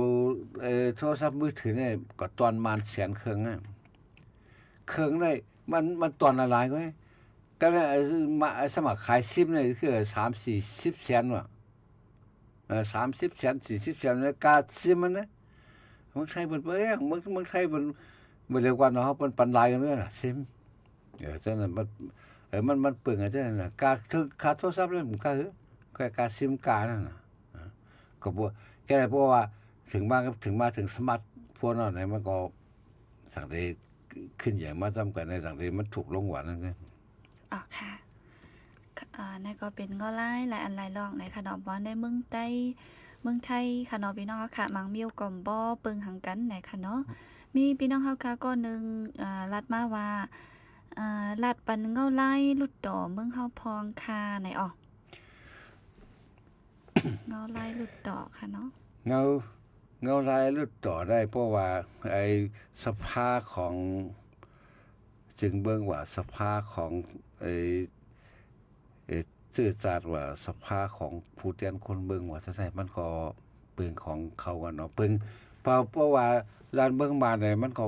โทรศัพท์มือถือเนี่ยก็ตอนมาน100,000เครื่องน่ะเครื่องได้มันตอนละหลายก็ก็มาสมัครขายซิมเนี่ยคือ3-40 แสนว่ะ30 แสน40 แสนแล้วกาซิมมันนะเมืองไทยเพิ่นเมืองไทยเพิ่นบ่เรียกว่าเนาะเพิ่นปันหลายกันเลยน่ะซิมจังนั้นมันเปลืองจังนั้นน่ะค่าโทรศัพท์นั่นมันกาซิมกานั่นน่ะก็บ่แค่เพราะว่าถึงมาถึงสมาร์ทโฟนไหนมันก็สังเดขึ้นอย่างมาจำกันในสังเดมันถูกลงกว่านั่นไงอ๋อค่ะนั่นก็เป็นก็หลายอันหลายรองในขนมบ่ในเมืองไทยค่ะเนาะพี่น้องค่ะมังมิวก่อมบ่ปึงหังกันไหนค่ะเนาะมีพี่น้องเฮาค่ะก็นึงลัดมาว่าลัดปันเงาไล่ลุดต่อเมืองเฮาพองค่ะไหนอ๋อ เงาไล่ลุดต่อค่ะเนาะเงาลายลุดต่อได้เพราะว่าสภาของจึงเบิ่งว่าสภาของชื่อจาดว่าสภาของผู้แทนคนเบิ่งว่าซะได้มันก็เปิงของเขากันเนาะเปิงเพราะว่าร้านเบิ่งมาได้มันก็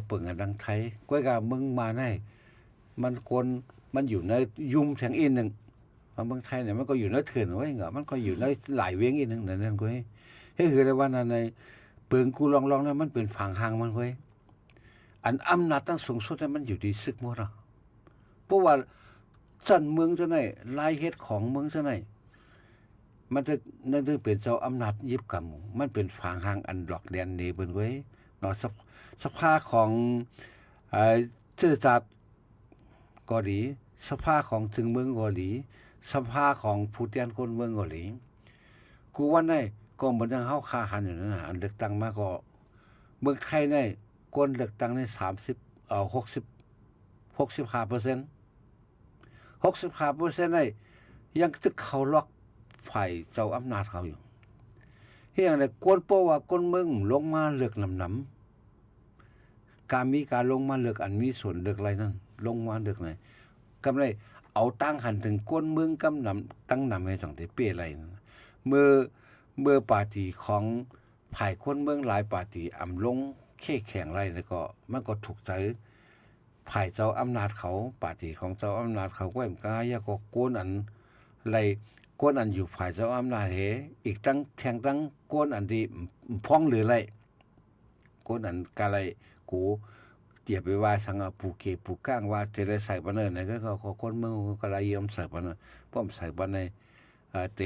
เปิงอันดังไทยก้อยก็เบิ่งมาได้มันอยู่ในยุ่มแสงอีกนึงเมืองไทยเนี่ยมันก็อยู่ในเถื่อนไว้เหรอมันก็อยู่ในหลายเวียงอีกนึงนั่นก็ให้คือได้ว่าในเปิงกูลองๆแล้วมันเป็นฝั่งห่างมันเว้ยอันอำนาจตั้งสูงสุดมันอยู่ที่ซึกหมดอ่ะเพราะว่าจันเมืองจังได๋ลายเฮ็ดของเมืองจังได๋มันจะนั่นคือเป็นเจ้าอำนาจยิบกำมันเป็นฝั่งห่างอันดอกแดนนี่เบิ่นเว้ยเนาะสภาของชื่อจัดก็ดีสภาของถึงเมืองก็ดีสภาของผู้แทนคนเมืองก็ดีกูว่าได้ก็เหมือนจังเฮาค่าหันอยู่นั่นน่ะอันเลือกตั้งมาก็เมืองไทยได้คนเลือกตั้งได้65% ได้ยังตึกเขาล็อกฝ่ายเจ้าอำนาจเขาอยู่เฮียงได้กวนโปว่าคนเมืองลงมาเลือกนำการมีการลงมาเลือกอันมีส่วนเลือกอะไรนั่นลงมาเลือกไหนกำไรเอาตั้งหันถึงก้นเมืองกำนำตั้งนำให้จังได้เป้อะไรเมื่อปาร์ตี้ของภายคนเมืองหลายปาร์ตี้อำลงเข้แข็งไรแล้วก็มันก็ถูกใจภายเจ้าอำนาจเขาปาร์ตี้ของเจ้าอำนาจเขาก็มกายก็โกนอันไรโกนอันอยู่ภายเจ้าอำนาจอีกตั้งแทงตั้งโกนอันที่พ้องหรือไรโกนอันกะไรกูเตียบไปว่าสังปูเกปูก้างว่าจะได้ใส่ปานเนอไหนก็คนเมืองก็ละยอมใส่ปานป้อมใส่ปานในเ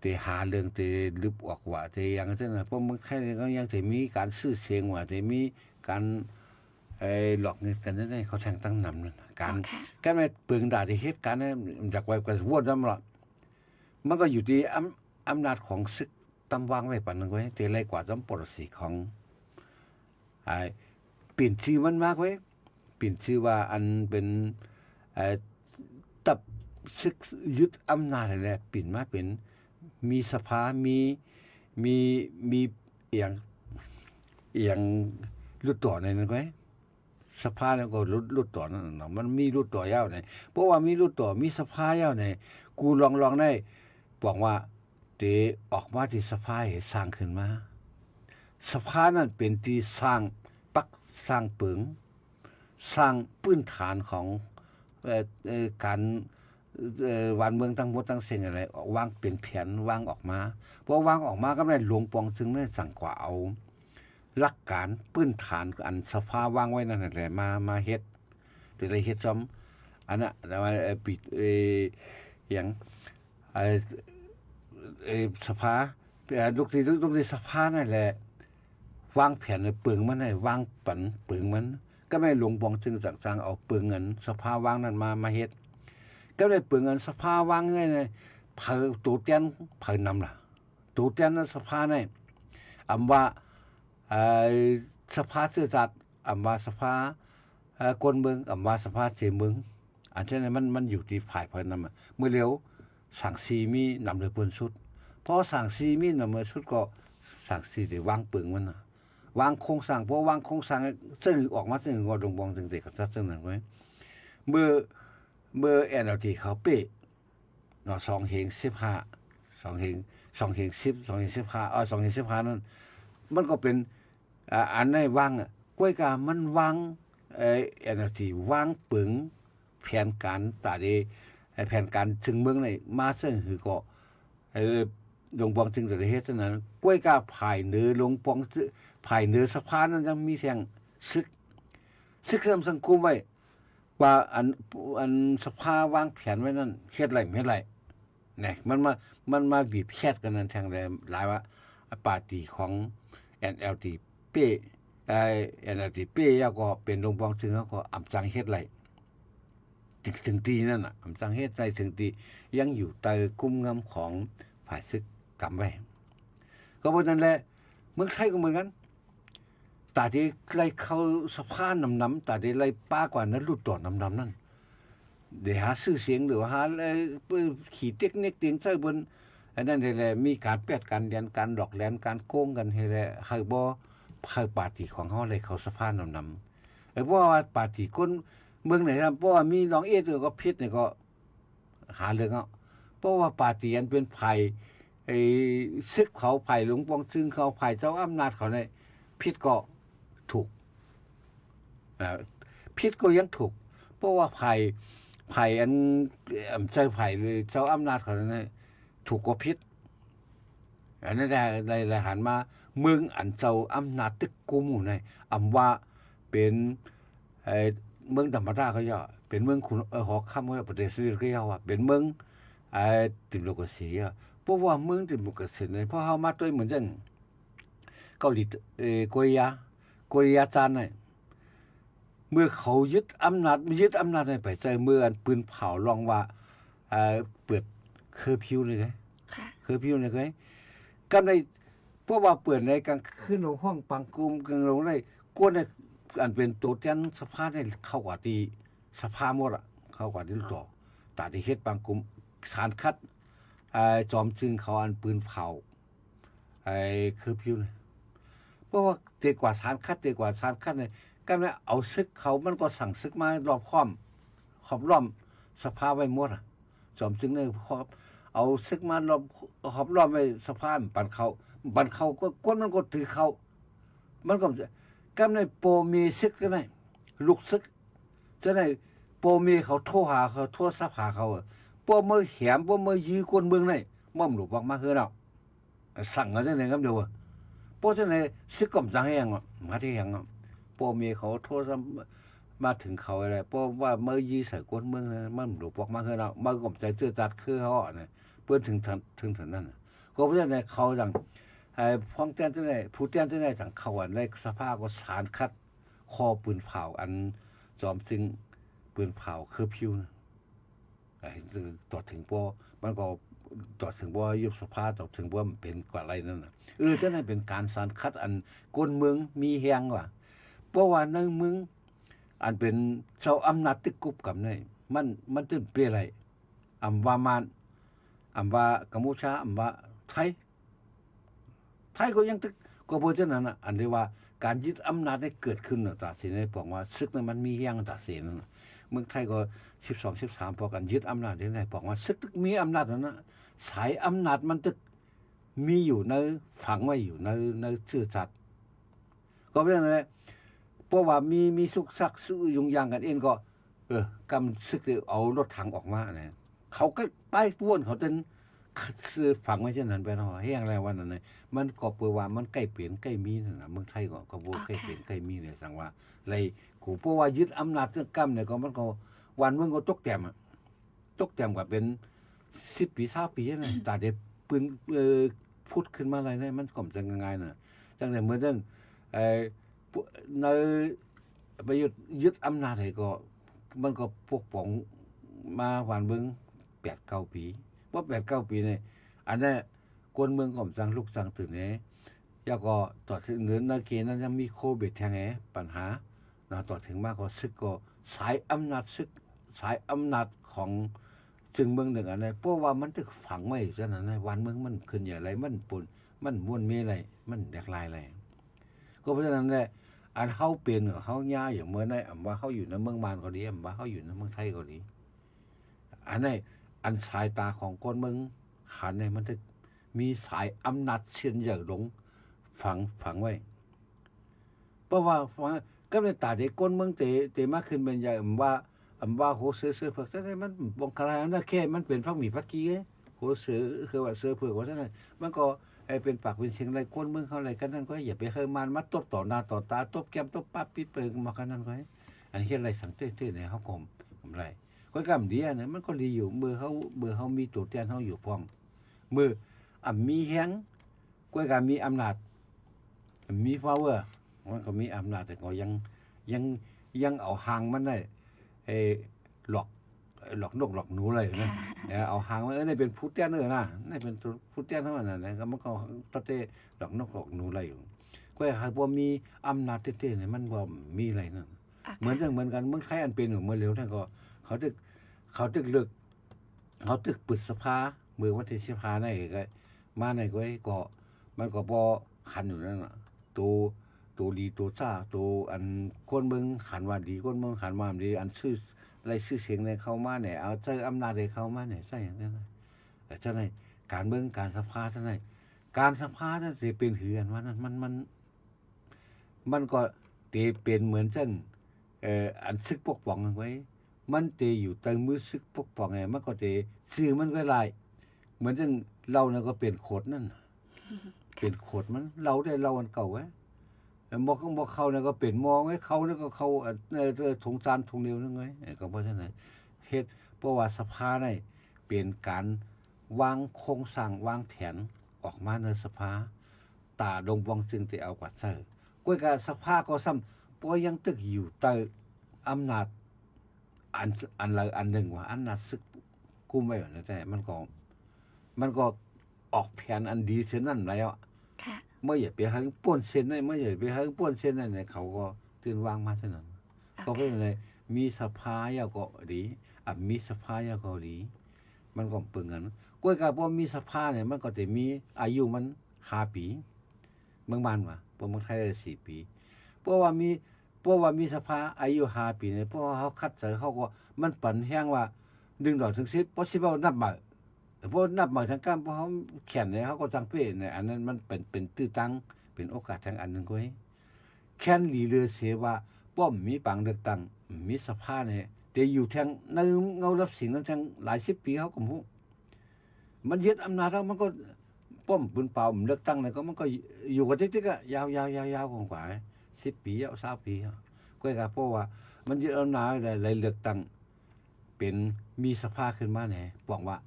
ตหาเรื่องเตลึบออกว่าเตอย่างนั้นนะเพราะมันแค่ก็ยังเตมีการซื้อเสียงว่าเตมีการหลอกเงินกันได้เขาแทงตั้งนำนั่นการแค่ไม่เปลืองด่าที่เหตุการณ์นั้นจากไว้กันวนน้ำหรอกมันก็อยู่ที่อำนาจของซึกตำวางไว้ปานนึงไว้เตไรกว่าจำปรสีของเปลี่ยนชื่อมันมากไว้เปลี่ยนชื่อว่าอันเป็นตับซึกยึดอำนาจอะไรเปลี่ยนมาเป็นมีสภามีอย่าง อย่างรุดต่อในนั้นไว้สภาเนี่ยก็รุดต่อนั่นน่ะมันมีรุดต่อยาวไหนเพราะว่ามีรุดต่อมีสภายาวไหนกูลองได้บอกว่าเตออกมาที่สภาให้สร้างขึ้นมาสภานั้นเป็นที่สร้างปักสร้างปึงสร้างพื้นฐานของการวันเมืองทั้งหมดทั้งสิ่งอะไรวางเป็นแผนวางออกมาเพราะวางออกมาก็ได้หลวงปองจึงได้สั่งกว่าเอาหลักการพื้นฐานอันสภาวางไว้นั่นแหละมาเฮ็ดหรืออะไรเฮ็ดซ้ำอันน่ะแต่ว่าปิดอย่างสภาลูกที่สภานั่นแหละวางแผนเปลืองมันให้วางปันเปลืองมันก็ไม่หลวงปองจึงสั่งเอาเปลืองเงินสภาวางนั้นมาเฮ็ดก็ได้เปลืองเงินสภาวางไงเนี่ยเผาตูเตียนเผานำล่ะตูเตียนนั้นสภาเนี่ยอำว่าสภาสื่อสัตย์อำว่าสภากวนเมืองอำว่าสภาเจเมืองอันเช่นนั้นมันอยู่ที่ฝ่ายเพิ่นนำเมื่อเร็วสั่งซีมีนำเลยเพิ่นสุดพอสั่งซีมีนำเมื่อสุดก็สั่งซีได้วางเปลืองมันน่ะวางโครงสร้างเพราะวางโครงสร้างซึ่งออกมาซึ่งก็ดงบองจึงได้ก็ซัดซึ่งนั้นไว้เมื่อ NLT เขาเป๊ะเนาะ2เฮง15 2เฮง10 2เฮง152เฮง15นั้นมันก็เป็นอันไหนวางกล้วยกามันวางNLT วางปึงแผนการตาดีแผนการถึงเมืองไหนมาซึ่งคือก็หลวงปองจึงได้เฮ็ดนั้นกล้วยกาภายเหนือหลวงปองภายเหนือสะพานนั้นยังมีเสียงซึกสังคมไว้ว่าอันสภาวางแผนไว้นั่นเฮ็ดไรไม่ไรเนี่ยมันมาบีบแคดกันนั่นแทงหลายว่าปาร์ตี้ของ NLT เป้ NLT เป้ยาก็เป็นหลวงปองจึงเขาก็อำจังเฮ็ดไรถึงตีนั่นน่ะอำจังเฮ็ดไรถึงตียังอยู่ใต้กุมงำของฝ่ายซึกกำไว้ก็เพราะนั้นแหละเมืองไทยก็เหมือนกันตาที่ไล่เข้าสะพานน้ำตาที่ไล่ป้ากว่านั้นรุดต่อน้ำนั่นเดี๋ยวหาชื่อเสียงหรือหาขี่เทคนิคเตียงใส่บนอันนั้นแหละมีการแปดการเรียนการดอกแหลนการโกงกันให้แหละให้บ่ให้ปาร์ตี้ของเฮาเลยเข้าสะพานน้ำเพราะว่าปาร์ตี้คนเมืองไหนครับเพราะว่ามีน้องเอสก็พิษเนี่ยก็หาเรื่องเอาเพราะว่าปาร์ตี้อันเป็นภัยซึกเขาภัยหลวงปองซึ่งเขาภัยเจ้าอำนาจเขาเนี่ยพิษก็ถูกพิษก็ยังถูกเพราะว่าภัยอันใจภัยเลยเจ้าอำนาจเขาเนี่ยถูกก็พิษอันนั้นได้หันมาเมืองอันเจ้าอำนาจตึกกุมอยู่ในอำว่าเป็นเมืองธรรมดาเขาย่อเป็นเมืองคุณหอค่ำว่าประเทศสวีเดนเขาย่อว่าเป็นเมืองติโมกราซีเพราะว่าเมืองติโมกราซีเนี่ยเพราะเฮามาด้วยเหมือนจังเกาหลีโคเรียจานเนี่ยเมื่อเขายึดอำนาจไปใจเมื่ออันปืนเผาลองว่าเปิดเคอร์ฟิวเลยไงเคอร์ฟิวเลยไงก็ในเพราะว่าเปิดในกลางคืนของห้องปังกุมกลางลงได้ก้นในอันเป็นตัวแทนสภาได้เข้ากว่าที่สภาหมดอ่ะเข้ากว่าที่ต่อตาที่เฮ็ดปังกุมสารคัดจอมจึงเขาอันปืนเผาเคอร์ฟิวเนี่ยเพราะว่าเตกว่าสารคัดเนี่ยก็เนี่ยเอาซึกเขามันก็สั่งซึกมารอบขอบล้อมสภาไว้หมดอ่ะจอมจึงเนี่ยเอาซึกมารอบล้อมไว้สภาปันเขาก็ก้นมันก็ถือเขามันก็ในโปมีซึกก็ได้ลูกซึกจะได้โปมีเขาโทรหาเขาโทรศัพท์หาเขาโปมือแหมโปมือยื้อคนเมืองได้ม่อมหลวงบอกมาเฮือเนาะสั่งกันจังได๋ครับเดี๋ยวโปจังได๋ซึกกำจังแฮงมาที่แฮงโปมีเขาโทรศัพท์มาถึงเขาอะไรเพราะว่าเมื่อยีใส่ก้นเมืองมันหลวงบอกมาเฮือเนาะมากบใจเจือจัดคือเฮาเนี่ยเปิ้นถึงนั้นก็เพราะฉะนั้นเขาจังพ้องแต้นจังได๋ผู้แต้นจังได๋จังเขาอันในสภาก็สารคัดคอปืนเผาอันจอมซึ่งปืนเผาเคอร์ฟิวต่อถึงบ่มันก็ต่อถึงบ่ยุบสภาต่อถึงบ่มันเป็นกว่าอะไรนั่นน่ะจังได๋เป็นการสารคัดอันก้นเมืองมีแฮงว่ะเพราะว่าในเมืองอันเป็นเจ้าอำนาจตึกกุบกับนี่มันตึ้นเปอะไรอำว่ามานอำว่ากัมพูชาอำว่าไทยก็ยังตึกก็เพราะฉะนั้นอันที่ว่า การยึดอำนาจได้เกิดขึ้นตัดสินได้บอกว่าศึกนั้นมันมีแห้งตัดสินเมืองไทยก็12 13พอกันยึดอำนาจได้บอกว่าศึกมีอำนาจนั้นนะสายอำนาจมันตึกมีอยู่ในฝังไว้อยู่ในชื่อสัตว์ก็เป็นอะไรเพราะว่ามีสุกซักสู้ยุงยางกันเองก็กำศึกเอารถถังออกมาเนี่ยเขาก็ไปป้วนเขาจนซื้อฝังไว้เช่นนั้นไปเนาะแห้งอะไรวันนั้นเลยมันก็เปิดว่ามันใกล้เปลี่ยนใกล้มีนั่นน่ะเมืองไทยก็บ่ใกล้เปลี่ยนใกล้มีเนี่ยสั่งว่าไรกูเพราะว่ายึดอำนาจเรื่องกำเนี่ยก็มันก็วันเมืองก็ตกแต้มก็เป็น10 ปี20 ปีนะแต่เด็กปืนพูดขึ้นมาอะไรเนี่ยมันก็จะง่ายๆน่ะจังได๋เมื่อเรื่องในไปยึดอำนาจให้ก็มันก็ปกป้องมาวันเมือง8-9 ปีว่า8-9 ปีเนี่ยอันนั้นคนเมืองก็สั่งลูกสั่งตื่นเนี่ยแล้วก็ต่อถึงเงินนาเกนั้นยังมีโควิดแทงไงปัญหาต่อถึงมากก็ซึกก็สายอำนาจซึกสายอำนาจของจึงเมืองหนึ่งอันนั้นเพราะว่ามันจะฝังไว้ฉะนั้นวันเมืองมันขึ้นอย่างไรมันปุ่นมันม้วนเมอะไรมันแดกลายอะไรก็เพราะฉะนั้นแหละอันเฮาเป็นเฮาย่าอย่างเมื่อไหร่ว่าเฮาอยู่ในเมืองบานก็ดีว่าเฮาอยู่ในเมืองไทยก็ดีอันนี้อันสายตาของคนเมืองหันเนี่ยมันจะมีสายอำนาจเชียนใหญ่หลงฝังไว้เพราะว่าก็ในตาเด็กคนเมืองเตมากขึ้นเป็นใหญ่ว่าโหเสือเผือกแต่มันบงคลานะแค่มันเป็นพักหมีพักกี้โหเสือคือว่าเสือเผือกว่านั้นมันก็เป็นปากเป็นเสียงอะไรคนเมืองเขาอะไรกันนั่นก็อย่าไปเฮมันมาตบต่อหน้าต่อตาตบแก้มตบปั๊บปิดเปิงมากันนั่นก็อันนี้อะไรสังเกตในเฮาคมอะไรก็กำดีนะมันก็ดีอยู่เมื่อเขามีตัวแทนเขาอยู่พร้อมเมื่อมีแฮงก็การมีอำนาจมี power มันก็มีอำนาจแต่ก็ยังเอาหางมันได้หลอกนกหลอกหนูอะไรนะเอาหางมันนี่เป็นผู้แทนนะนี่เป็นผู้แทนเท่านั้นนะก็มันก็ตะเตหลอกนกหลอกหนูอะไรอยู่ก็หากว่ามีอำนาจเต้ๆเนี่ยมันบ่มีอะไรนั่นเหมือนกันเมืองไทยอันเป็นอยู่เมื่อเร็วท่านก็เขาตึกเลือกเขาตึกปิดสภาเมื่อวันที่สภาในก็มาในก็มันก็บ่คันอยู่นั่นน่ะตัวดีตัวซ่าตัวอันคนเมืองขันว่าดีคนเมืองขันว่าดีอันชื่ออะไรชื่อเสียงในเข้ามาเนี่ยเอาเจออำนาจในเข้ามาเนี่ยใช่อย่างนั้นแต่เจ้าในการเมืองการสภาเท่านั้นการสภานั่นสิเป็นเหือนว่านั้นมันก็เตเป็นเหมือนเช่นอันซึกปกป้องไว้มันเตอยู่ใต้มือซึกปกป้องไงมันก็เตชื่อมันก็หลายเหมือนเช่นเราเนี่ยก็เป็นโคดนั่นเป็นโคดมันเราได้เราอันเก่าไว้บอกเขาเนี่ยก็เป็นมองไว้เขาเนี่ยก็เขาสงสารทงเดียวนั่นไงก็เพราะฉะนั้นเฮ็ดเพราะว่าสภาเนี่ยเป็นการวางโครงสร้างวางแผนออกมาในสภาตาดงวังซึ่งที่เอากว่าเซอร์ก้วยกับสภาก็ซ้ำเพราะยังตึกอยู่ใต้อำนาจอันหนึ่งว่าอำนาจซึกกุมไว้อยู่แต่มันก็ออกแผนอันดีเช่นนั้นแล้วเมื่ออย่าไปหึงป้วนเส้นได้เมื่ออย่าไปหึงป้วนเส้นได้เนี่ยเขาก็ตื่นวางมาเท่านั้นก็เป็นอะไรมีสภายาก็ดีมีสภายาก็ดีมันก็เปิงกันก้วยกับพอมีสภาเนี่ยมันก็จะมีอายุมัน5 ปีเมืองบ้านว่าพอเมืองไทยได้4 ปีเพราะว่ามีสภาอายุ5 ปีเนี่ยเพราะว่าเขาคัดสรรเขาก็มันปั่นแห้งว่า1ดอกถึง10 possible นับมาเพราะนับมาทางการเพราะเขาแข่นเนี่ยเขาก็จังเป้เนี่ยอันนั้นมันเป็นตื้อตังเป็นโอกาสทางอันนึงก็ให้แค่นหลีเรือเสียว่าป้อมมีปังเลือกตั้งมีสภาเนี่ยแต่อยู่ทางในเงารับสินนั้นทางหลาย10 ปีเขาก็ฮู้มันยึดอำนาจแล้วมันก็ป้อมปืนเปล่าเลือกตั้งเนี่ยก็มันก็อยู่กับติ๊กๆอ่ะยาวๆกว่า10 ปียาว20 ปีก็ก็เพราะว่ามันยึดอำนาจได้เลือกตั้งเป็นมีสภาขึ้นมาเนี่ยบอกว่า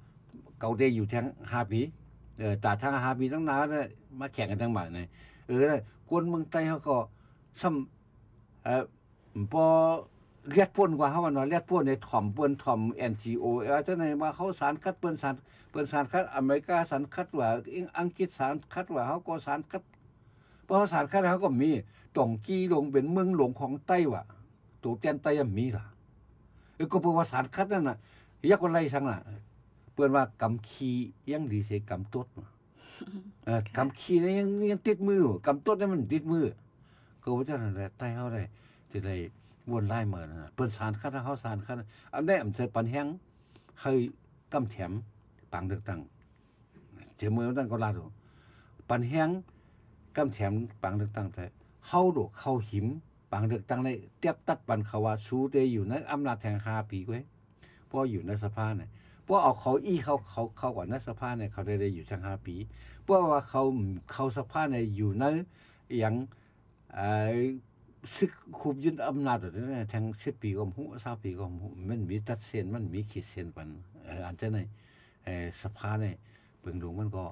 เก่าได้อยู่ทั้ง5 ปีแต่ทั้ง5 ปีทั้งนานเนี่ยมาแข่งกันทั้งหมดเนี่ยคนเมืองใต้เขาก็ซ้ำพอเลียดป่นกว่าเขาว่าเนาะเลียดป่นในถ่อม NGO เจ้าไหนมาเขาสารคัดเปิ้นสารคัดอเมริกาสารคัดว่าอังกฤษสารคัดว่าเขาก็สารคัดเพราะสารคัดเขาก็มีต่องกี้ลงเป็นเมืองหลวงของไต้ว่ะตัวแทนไต้มีล่ะก็เพราะว่าสารคัดนั่นน่ะยักษ์อะไรสั่งน่ะเปิ้นว่ากำขี้ยังดีเสกำตดกำขี้นี่ยังติดมือกำตดนี่มันติดมือ ก็ว่าจังนั้นแหละใต้เฮาได้สิได้วนไล่เหมือนน่ะเปิ้นสารคัดเฮาสารคัดอันนี้มันจะปันแฮงเคยกำแถมปังเลือกตั้งเจอมือตั้งก็ลาดปันแฮงกำแถมปังเลือกตั้งแต่เฮาดอกเข้าหิมปังเลือกตั้งได้เทียบตัดปันเขาว่าสู้ได้อยู่ในอำนาจแห่ง5ปีเว้ยเพราะอยู่ในสภาเนี่ยเพราะเอาเขาเขาก่อนในสภาเนี่ยเขาได้อยู่ทั้ง5ปีเพราะว่าเขาสภาเนี่ยอยู่ในอย่างซึกคุบยึดอำนาจเนี่ยทั้ง10ปีก็หู20ปีก็หูมันมีตัดเส้นมันมีขีดเส้นปันอันจะไหนสภาเนี่ยเปิงหลวงมันก็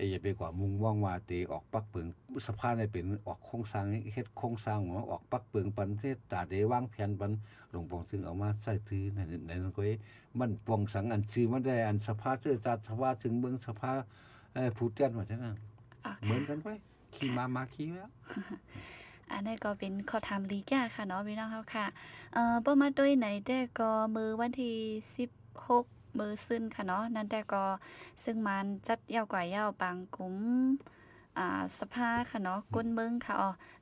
อย่าไปกว่ามุ่งว่างว่าเตออกปักเปิงสภาเนี่ยเป็นออกโครงสร้างเฮ็ดโครงสร้างออกปักเปิงปันเทศตาเดวางแผนปันหลวงปองซึ่งเอามาใส่ถือในนั้นก็มันปองสังอันชื่อมันได้อันสภาเจอจัดสภาถึงเมืองสภาผู้แทนว่าจังนั้นเหมือนกันไว้ขี่มาขี่แล้วอันนี้ก็เป็นข้อถามลีกค่ะเนาะพี่น้องเฮาค่ะบ่มาด้วยไหนแต่ก็มือวันที่16มือซึ่นค่ะเนาะนั่นแต่ก็ซึ่งมันจัดยาวกว่ายาวบางกลุ่มสภาค่ะเนาะก้นเมืองค่ะ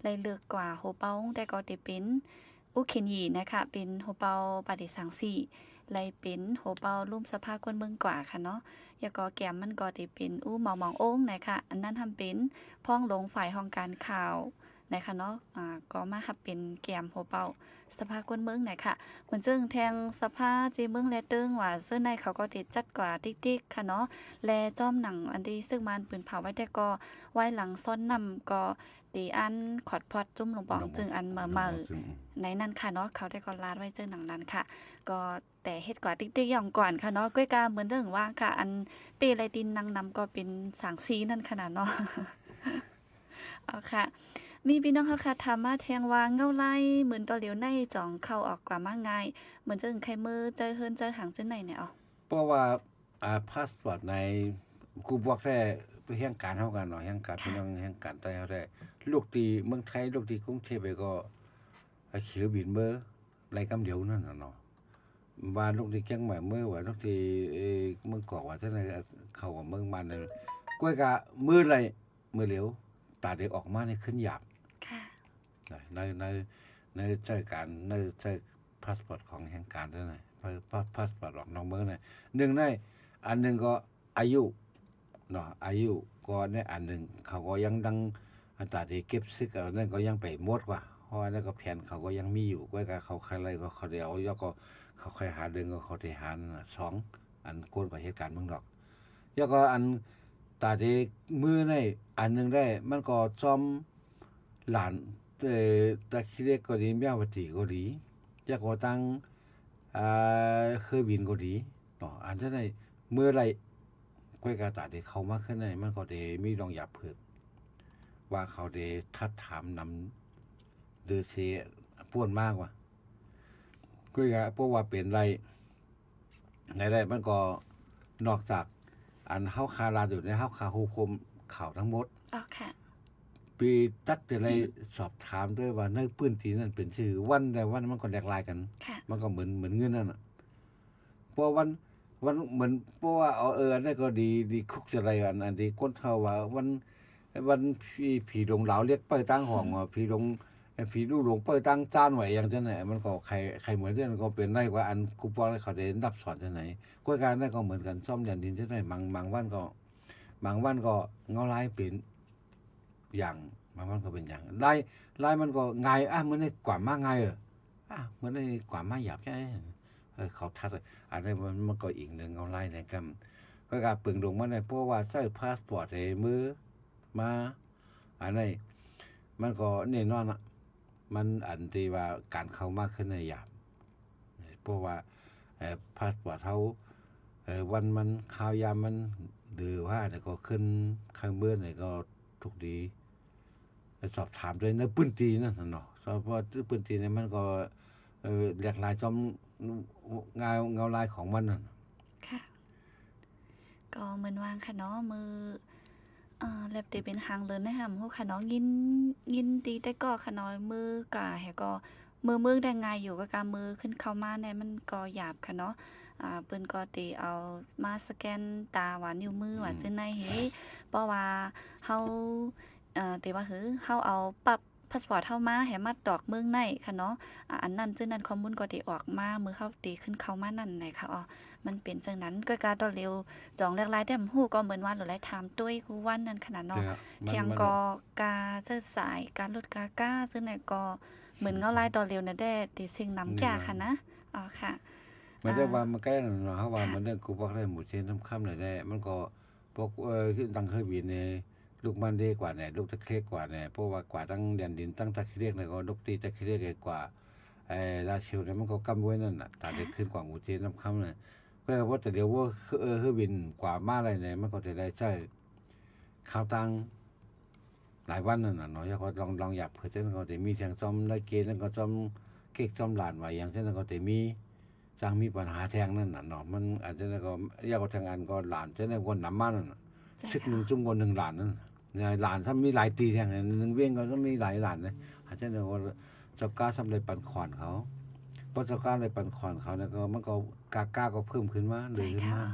เลยเลือกกว่าโฮเปาแต่ก็ได้เป็นอุเคนยีนะคะเป็นโฮเปาปฏิสังสีเลยเป็นโฮเปาร่วมสภาก้นเมืองกว่าค่ะเนาะแล้วก็แก้มมันก็ได้เป็นหมองโอ้งนะคะอันนั้นทำเป็นพ้องลงฝ่ายห้องการข่าวนะคะเนาะก็มาหับเป็นแกมโฮเปาสภาก้นเมืองไหนค่ะเหมือนซึ่งแทงสภาเจเมืองแลเติงว่าเสื้อในเขาก็ติดจัดกว่าติ๊กๆค่ะเนาะแลจ้อมหนังอันที่ซึ่งมันปืนเผาไว้แต่ก็ไว้หลังซ่อนนำก็ตีอันขอดพอดจุ่มลงปองจึงอันเมื่อในนั้นค่ะเนาะเขาได้ก็ลาดไว้เจอหนังนั้นค่ะก็แต่เฮ็ดกว่าติ๊กๆย่องก่อนค่ะเนาะก้อยกาเหมือนเรื่องว่าค่ะอันเปไรดินนางนำก็เป็นสังสีนั่นขนาดเนาะเอาค่ะมีพี่น้องค่ะถามมาแทงว่าเงาไล่เหมือนตัวเหลียวในจ่องเข้าออกกว่ามาง่ายเหมือนจะใครมือเจอเฮินเจอหางเจอไหนเนี่ยเพราะว่าพาสปอร์ตในกูบอกแท้แห่งการเฮากันเนาะแห่งการพี่น้องแห่งการใต้เฮาได้ลูกตีเมืองไทยลูกตีกรุงเทพไปก็เขียวบินเบอร์ไรกำเดียวนั่นน่ะเนาะบ้านลูกตีเชียงใหม่เมื่อว่าลูกตีเมืองเกาะว่าจังได๋เข้ากับเมืองมันนั่นก้อยกะมือไรมือเหลียวตาเด็กออกมานี่ขึ้นหยาบในใจการในใจพาสปอร์ตของแห่งการด้วยนะพาสปอร์ตออกนอกเมืองนะหนึ่งในอันหนึ่งก็อายุเนาะอายุก็ในอันหนึ่งเขาก็ยังดังอันตาที่เก็บซึกอันนั้นก็ยังไปหมดกว่าเพราะนั่นก็แผนเขาก็ยังมีอยู่ก็เขาใครอะไรก็เขาเดียวแล้วก็เขาใครหาเดินก็เขาได้หา2อันโกนกับเหตุการณ์เมืองดอกแล้วก็อันตาที่มือในอันหนึ่งได้มันก็จอมหลานตะคิเล็กก็ดีแม่วัติก็ดีอยากว่าตั้งเคยบินก็ดีเนาะอันจะได้เมื่อไรก้อยกาตาได้เข้ามาขึ้นในมันก็ได้มีรองหยับเพิ่มว่าเขาได้ทัดถามนำเดือเสียป่วนมากว่าก้อยกาเพราะว่าเป็นไรในมันก็นอกจากอันเฮาคาราอยู่ในเฮาคาฮูคมข่าวทั้งหมดค่ะปีตักจะได้สอบถามด้วยว่าในพื้นที่นั้นเป็นชื่อวันแต่วันมันก็แตกลายกันมันก็เหมือนเงินนั่นน่ะเพราะวันเหมือนเพราะว่าอันนั้นก็ดีคุกจะอะไรอันที่คนเขาว่าวันผีหลงเหลาเรียกเป้ยตั้งห้องว่าผีลูกหลงเป้ยตั้งจานไว้อย่างจังไหนมันก็ใครเหมือนเรื่องก็เป็นได้ว่าอันคูปองเขาได้รับสอนจังไหนกล้วยการนั่นก็เหมือนกันซ่อมยันดินจังไหนบางวันก็เงาลายเป็นอย่างมันก็เป็นอย่างไล่มันก็ง่ายเหมือนในกว่ามาง่ายเหมือนในกว่ามาหยาบใช่เขาทัดอันนี้มันก็อีกหนึ่งเอาไล่ในกำเพื่อการปึงลงมาในเพราะว่าใส่พาสปอร์ตในมือมาอันนี้มันก็แน่นอนมันอันที่ว่าการเข้ามาขึ้นในหยาบเพราะว่าพาสปอร์ตเขาวันมันข่าวยามมันดื้อว่าเนี่ยก็ขึ้นข้างเบื้องเนี่ยก็ทุกดีสอบถามด้วยในปืนตีนั่นเนาะเพราะปืนตีเนี่ยมันก็แหลกลายจอมเงาลายของมันนั่นค่ะก็เหมือนวางค่ะเนาะมือแลบตีเป็นหางเลยนะคะฮู้ค่ะเนาะยินตีแต่ก็ค่ะเนาะมือกะแฮก็มือได้ง่ายอยู่ก็การมือขึ้นเข้ามาในมันก็หยาบค่ะเนาะปืนก็ตีเอามาสแกนตาว่านิ้วมือว่าจังได๋เฮเพราะว่าเฮาแต่ว่าเฮาเอาปรับ พาสปอร์ตเฮามาให้มาตอกเมืองในค่ะเนาะอันนั้นจึงนั้นข้อมูลก็ได้ออกมามือเข้าตีขึ้นเข้ามานั่นไหนค่ะมันเป็นจังนั้นก็การต่อเร็วจองแรกหลายแต่ฮู้ก็เหมือนว่าหลายถามตุ้ยกูวันนั้นขนาดเนาะเคียงก็กาเสื้อสายการลดกาก้าซึ่งไหนก็เหมือนเงาลายต่อเร็วนะได้ติสิ่งนำแก่ค่ะนะค่ะมันได้ว่ามันใกล้เนาะเฮาว่ามันได้กูบอกได้หมู่เส้นค่ำๆได้มันก็พวกคือดังเคยบินในลูกมันดีกว่าเนี่ยลูกตะเครียกกว่าเนี่ยเพราะว่ากว่าตั้งแดนดินตั้งตะเครียกเนี่ยก็ลูกตีตะเครียกกว่าลาชิวเนี่ยมันก็กำไว้นั่นน่ะถ้าได้ขึ้นกว่าหมู่เส้นค่ำๆเนี่ยก็ว่าแต่เดี๋ยวว่าคือบินกว่ามาอะไรเนี่ยมันก็จะได้ใช้ข้าวตังหลายวันนั่นน่ะเนาะแล้วก็ลองอยากเผื่อเช่นก็จะมีเสียงซ้อมได้เกณฑ์นั่นก็ซ้อมเก๊กซ้อมหลานไว้อย่างเช่นก็จะมีจังมีปัญหาแทงนั่นน่ะเนาะมันอาจจะก็ยากกว่าทางงานก็หลานเช่นคนนำมานั่นซึกหนึ่งจุ่มคนหนึ่งหลานนั่นหลานถ้ามีหลายตีแทงหนึ่งเว้งก็ต้องมีหลายหลานเลยอาจจะว่าเจ้าก้าทำเลยปันขวานเขาเพราะเจ้าก้าเลยปันขวานเขาเนี่ยก็มันก็กาก็เพิ่มขึ้นมาเลยขึ้นมา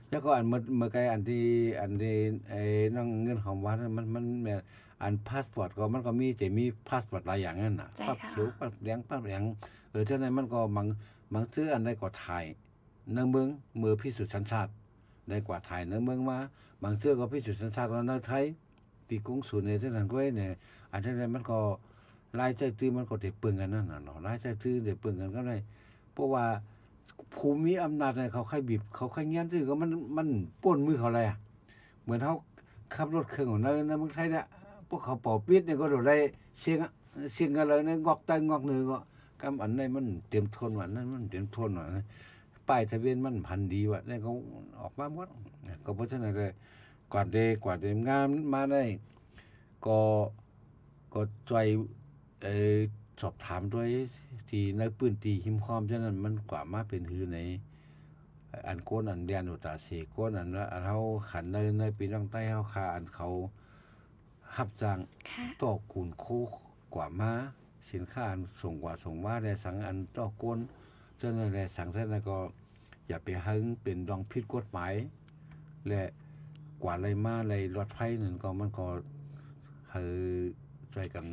แล้วก็อันเมื่อไกลอันที่น้องเงินของวัดมันอันพาสปอร์ตก็มันก็มีจะมีพาสปอร์ตหลายอย่างนั่นน่ะปั๊บเขียวปั๊บแดงเท่านั้นมันก็บางซื้ออันได้กว่าไทยในเมืองมือพิสูจน์สัญชาติได้กว่าไทยในเมืองมาบางซื้อก็พิสูจน์สัญชาติว่าในไทยตีกงสุลในเท่านั้นด้วยเนี่ยอันนั้นมันก็รายใจตื้อมันก็ได้เปึงกันนั่นน่ะเนาะรายใจตื้อได้เปึงกันก็ได้เพราะว่าภูมิอำนาจเนี่ยเขาใครบีบเขาใครเงี้ยนตื้อก็มันป้นมือเขาเลยอ่ะเหมือนเขาขับรถเครื่องของในเมืองไทยเนี่ยพวกเขาเป่าปิดเนี่ยก็โดดได้เสียงอะไรเนี่ยงอกใต้งอกเหนือก็กำอันไหนมันเตรียมทนว่านั้นมันเตรียมทนว่าป้ายทะเบียนมันพันดีว่าเนี่ยเขาออกมาหมดก็เพราะฉะนั้นเลยกว่าเดงานมาได้ก็ใจสอบถามด้วยที่ในปืนตีหิมความฉะนั้นมันกว่ามาเป็นคือในอันโกนอันเดียนอุตาสีโกนอันว่าเฮาขันในปีน้องใต้เฮาคาอันเขารับจ้างต่อคูณโคกว่ามาสินค้าส่งมาได้สังอันต่อโกนฉะนั้นแหละสังเท่านั้นก็อย่าไปหึงเป็นดองผิดกฎหมายและกว่าอะไรมาอะไรรถไฟนั่นก็มันก็ช่วยกัน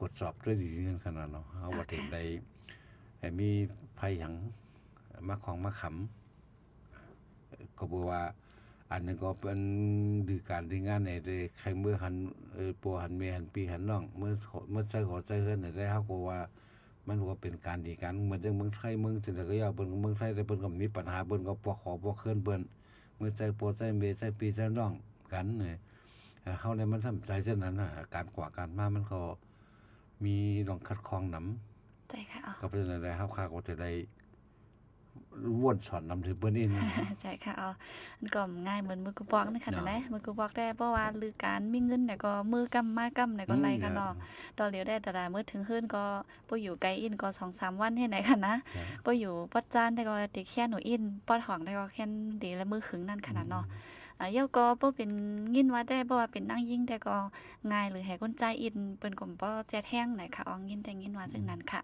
กดสอบด้วยดีนั่นขนาดเนาะเอาว่าถึงได้มีภัยหยังมาของมาขำก็บอกว่าอันนึงก็เป็นดีการดีงานในใครเมื่อหันปัวหันเมหันปีหันน้องเมื่อใจขอใจเฮือนได้เฮาก็ว่ามันก็เป็นการดีกันเหมือนจังเมืองไทยเมืองที่ก็ยาวเบิ่งเมืองไทยแต่เพิ่นก็มีปัญหาเบิ่นก็ปอขอบ่เคลื่อนเบิ่นเมื่อใจปัวใจเมใจปีใจน้องกันเนี่ยเฮาได้มันทำใจเช่นนั้นน่ะการกว่าการมามันก็มีลองคัดคองนำใจค่ะก็เป็นอะไรเฮาค่าก็จะได้วนสอนนำถึงเพิ่นเองใจค่ะมันก็ง่ายเหมือนมือกูบอกนั่นค่ะนะมือกูบอกได้เพราะว่าลือการมีเงินเนี่ยก็มือกำมากำเนี่ยก็ไล่ค่ะเนาะตอนเหลียวได้แต่มื้อถึงคืนก็บ่อยู่ไกลอินก็ 2-3 วันเฮ็ดไหนค่ะนะบ่อยู่ปัดจานได้ก็ติแค่หนูอินปอดห้องได้ก็แค่ดีและมือขึงนั่นขนาดเนาะเยาก็บ่เป็นยินว่าได้บ่ว่าเป็นนางยิ่งแต่ก็ง่ายหรือให้คนใจอินเปิ้นก็บ่แจดแห้งไหนค่ะยินแต่ยินว่าจังนั้นค่ะ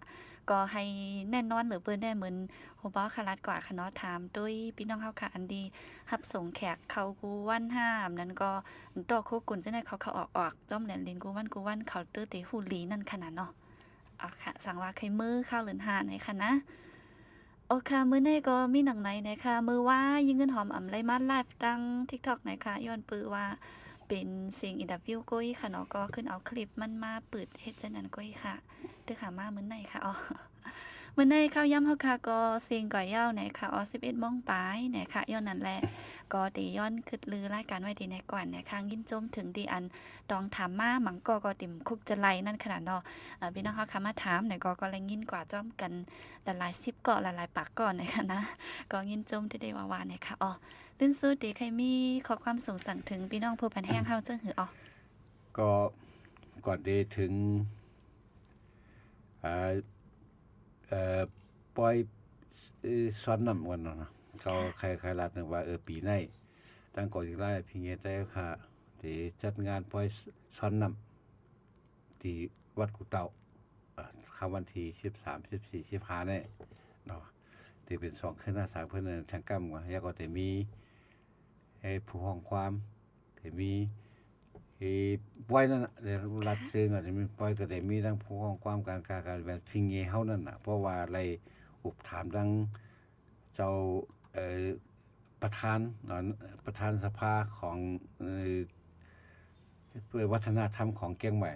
ก็ให้แน่นอนหรือเปิ้นได้เหมือนโหบ่คลัดกว่าค่ะเนาะถามด้วยพี่น้องเฮาค่ะอันดีรับส่งแขกเขากูวัน5นั้นก็ตอกโคกุนจังได๋เขาออกจ้อมแหลนลินกูวันเขาตื้อติหูหลีนั่นขนาดเนาะค่ะสั่งว่าใครมือข้าวหรือ5ไหนค่ะนะโอเคมื้อนี้ก็มีหนังไหนนะคะมือว่ายิงเงินหอมอำไลมาไลฟ์ตั้ง TikTok ไหนค่ะย้อนปือว่าเป็นเสียงอินเตอร์วิวก้อยค่ะเนาะก็ขึ้นเอาคลิปมันมาเปิดเฮ็ดจังนั้นก้อยค่ะตึกค่ะมามื้อไหนค่ะมื้อในข้าวย่ำเฮาค่ะก็เสียงก่อยยาวไหนค่ะ11 โมงปลายไหนค่ะย้อนนั่นแหละก็ได้ย้อนคิดลือรายการไว้ดีในก่อนนะคะยินจมถึงดีอันดองถามมาหมังก็ติ่มคุกจะไลนั่นขนาดเนาะพี่น้องเฮาค่ะมาถามไหนก็แลยินกว่าจ้อมกันหลายๆ10เกาะหลายๆปากก่อนนะคะนะก็ยินจมได้ว่าๆนะคะลื่นสู้ดีใครมีขอความสงสารถึงพี่น้องผู้พันแห้งเฮาจังหือก็ก่อนได้ถึงปล่อยซ้อนนำกันเนาะเขาใครรัดนึกว่าปีไหนตั้งก่อนอีกหลายพี่เงี้ยแต่ค่ะที่จัดงานปล่อยซ้อนนำที่วัดกุเต่าคำวันที่13 14 15เนี่ยเนาะที่เป็น2ขึ้นหน้าสามเพิ่นทางกำว่าแล้วก็แต่มีผู้ห้องความที่มี ปล่อยนั่นน่ะได้รัดซึ่งอาจจะมีปล่อยก็ได้มีทั้งผู้ของความการค้าการแบบพิงเงเฮานั่นน่ะเพราะว่าอะไรอุปถามทั้งเจ้าประธานประธานสภาของเพื่อวัฒนธรรมของเกียงใหม่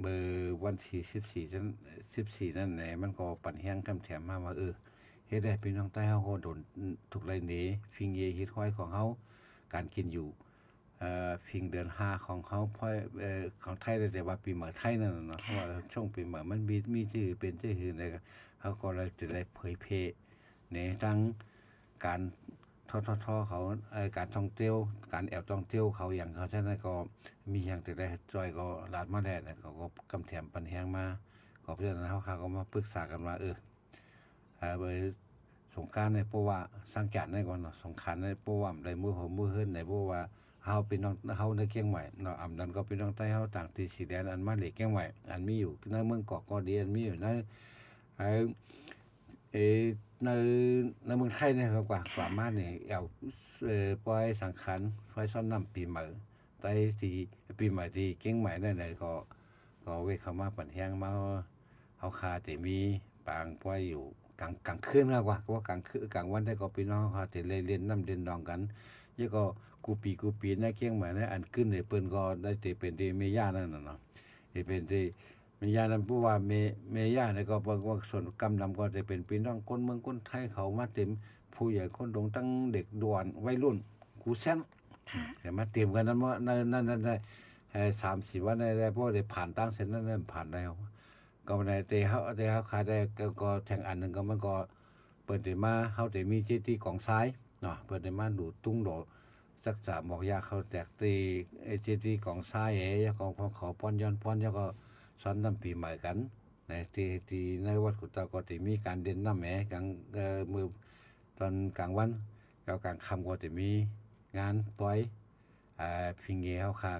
เบอร์วันที่14นั่นแหละมันก็ปั่นแห้งคำแถมมาว่าเฮ็ดได้พี่น้องใต้เฮาโหโดนทุกไรหนีฟิงเยฮิตห้อยของเฮาการกินอยู่ฟิงเดือน5ของเฮาเพราะของไทยได้แต่ว่าปีใหม่ไทยนั่นน่ะเนาะเพราะว่าช่วงปีใหม่มันมีชื่อเป็นชื่ออื่นได้เฮาก็เลยจะได้เผยแพร่ในทั้งการทเขาการท่องเที่ยวการแอบท่องเที่ยวเขาอย่างเขาฉะนั้นก็มีอย่างแต่ได้จอยก็ลาดมาแดดเขาก็กำแถมปันแฮงมาก็เพื่อนเขาก็มาปรึกษากันว่าเบอสงกรานต์ในเพราะว่าสร้างจัดได้ก่อนเนาะสงกรานต์ในเพราะว่าได้มื้อหอมมื้อเฮิรนในเพราะว่าเฮาเป็นน้องเฮาในเชียงใหม่เนาะอำนั้นก็เป็นน้องใต้เฮาต่างที่สีแดนอันมาเลเชียงใหม่อันมีอยู่ในเมืองเกาะก็ดีอันมีอยู่ในในเมืองไทยเนี่ยครับกว่าสามารถเนี่ยเอาปล่อยสังขารปล่อยซ้อนน้ำปีใหม่ใต้ที่ปีใหม่ที่เชียงใหม่นั่นน่ะก็เวเข้ามาปั่นแฮงมาเฮาคาแต่มีปางปล่อยอยู่กลางคืนมากกว่าเพราะว่ากลางคืนกลางวันได้ก็พี่น้องเขาจะเล่นน้ำเล่นดองกันแล้วก็กูปีในเชียงใหม่ในอันขึ้นเนี่ยเปิ้นก็ได้แต่เป็นที่เมย่านั่นน่ะเนาะที่เป็นที่เมย่านั้นผู้ว่าเมย่าเนี่ยก็ว่าส่วนกำนำก็จะเป็นพี่น้องคนเมืองคนไทยเขามาเต็มผู้ใหญ่คนดงตั้งเด็กด่วนวัยรุ่นกูแซมแต่มาเตรียมกันนั้นว่านั่นได้30 วันได้เพราะได้ผ่านตั้งเสร็จนั่นผ่านแล้วก็ในเตเฮาขายได้ก็แทงอันนึงก็มันก็เปิดได้มาเฮาได้มีเจดีย์ของซ้ายเนาะเปิดได้มาดูตุ้งโดสักษาบอกยาเขาแตกตีเจดีย์ของซ้ายแล้วก็ขอป้อนย้อนแล้วก็ซ้อนน้ำปีใหม่กันในที่ในวัดกุฏาก็ได้มีการเด่นน้ำแหมกลางมือตอนกลางวันแล้วกลางค่ำก็ได้มีงานปล่อยพิงเงเฮาค่ะ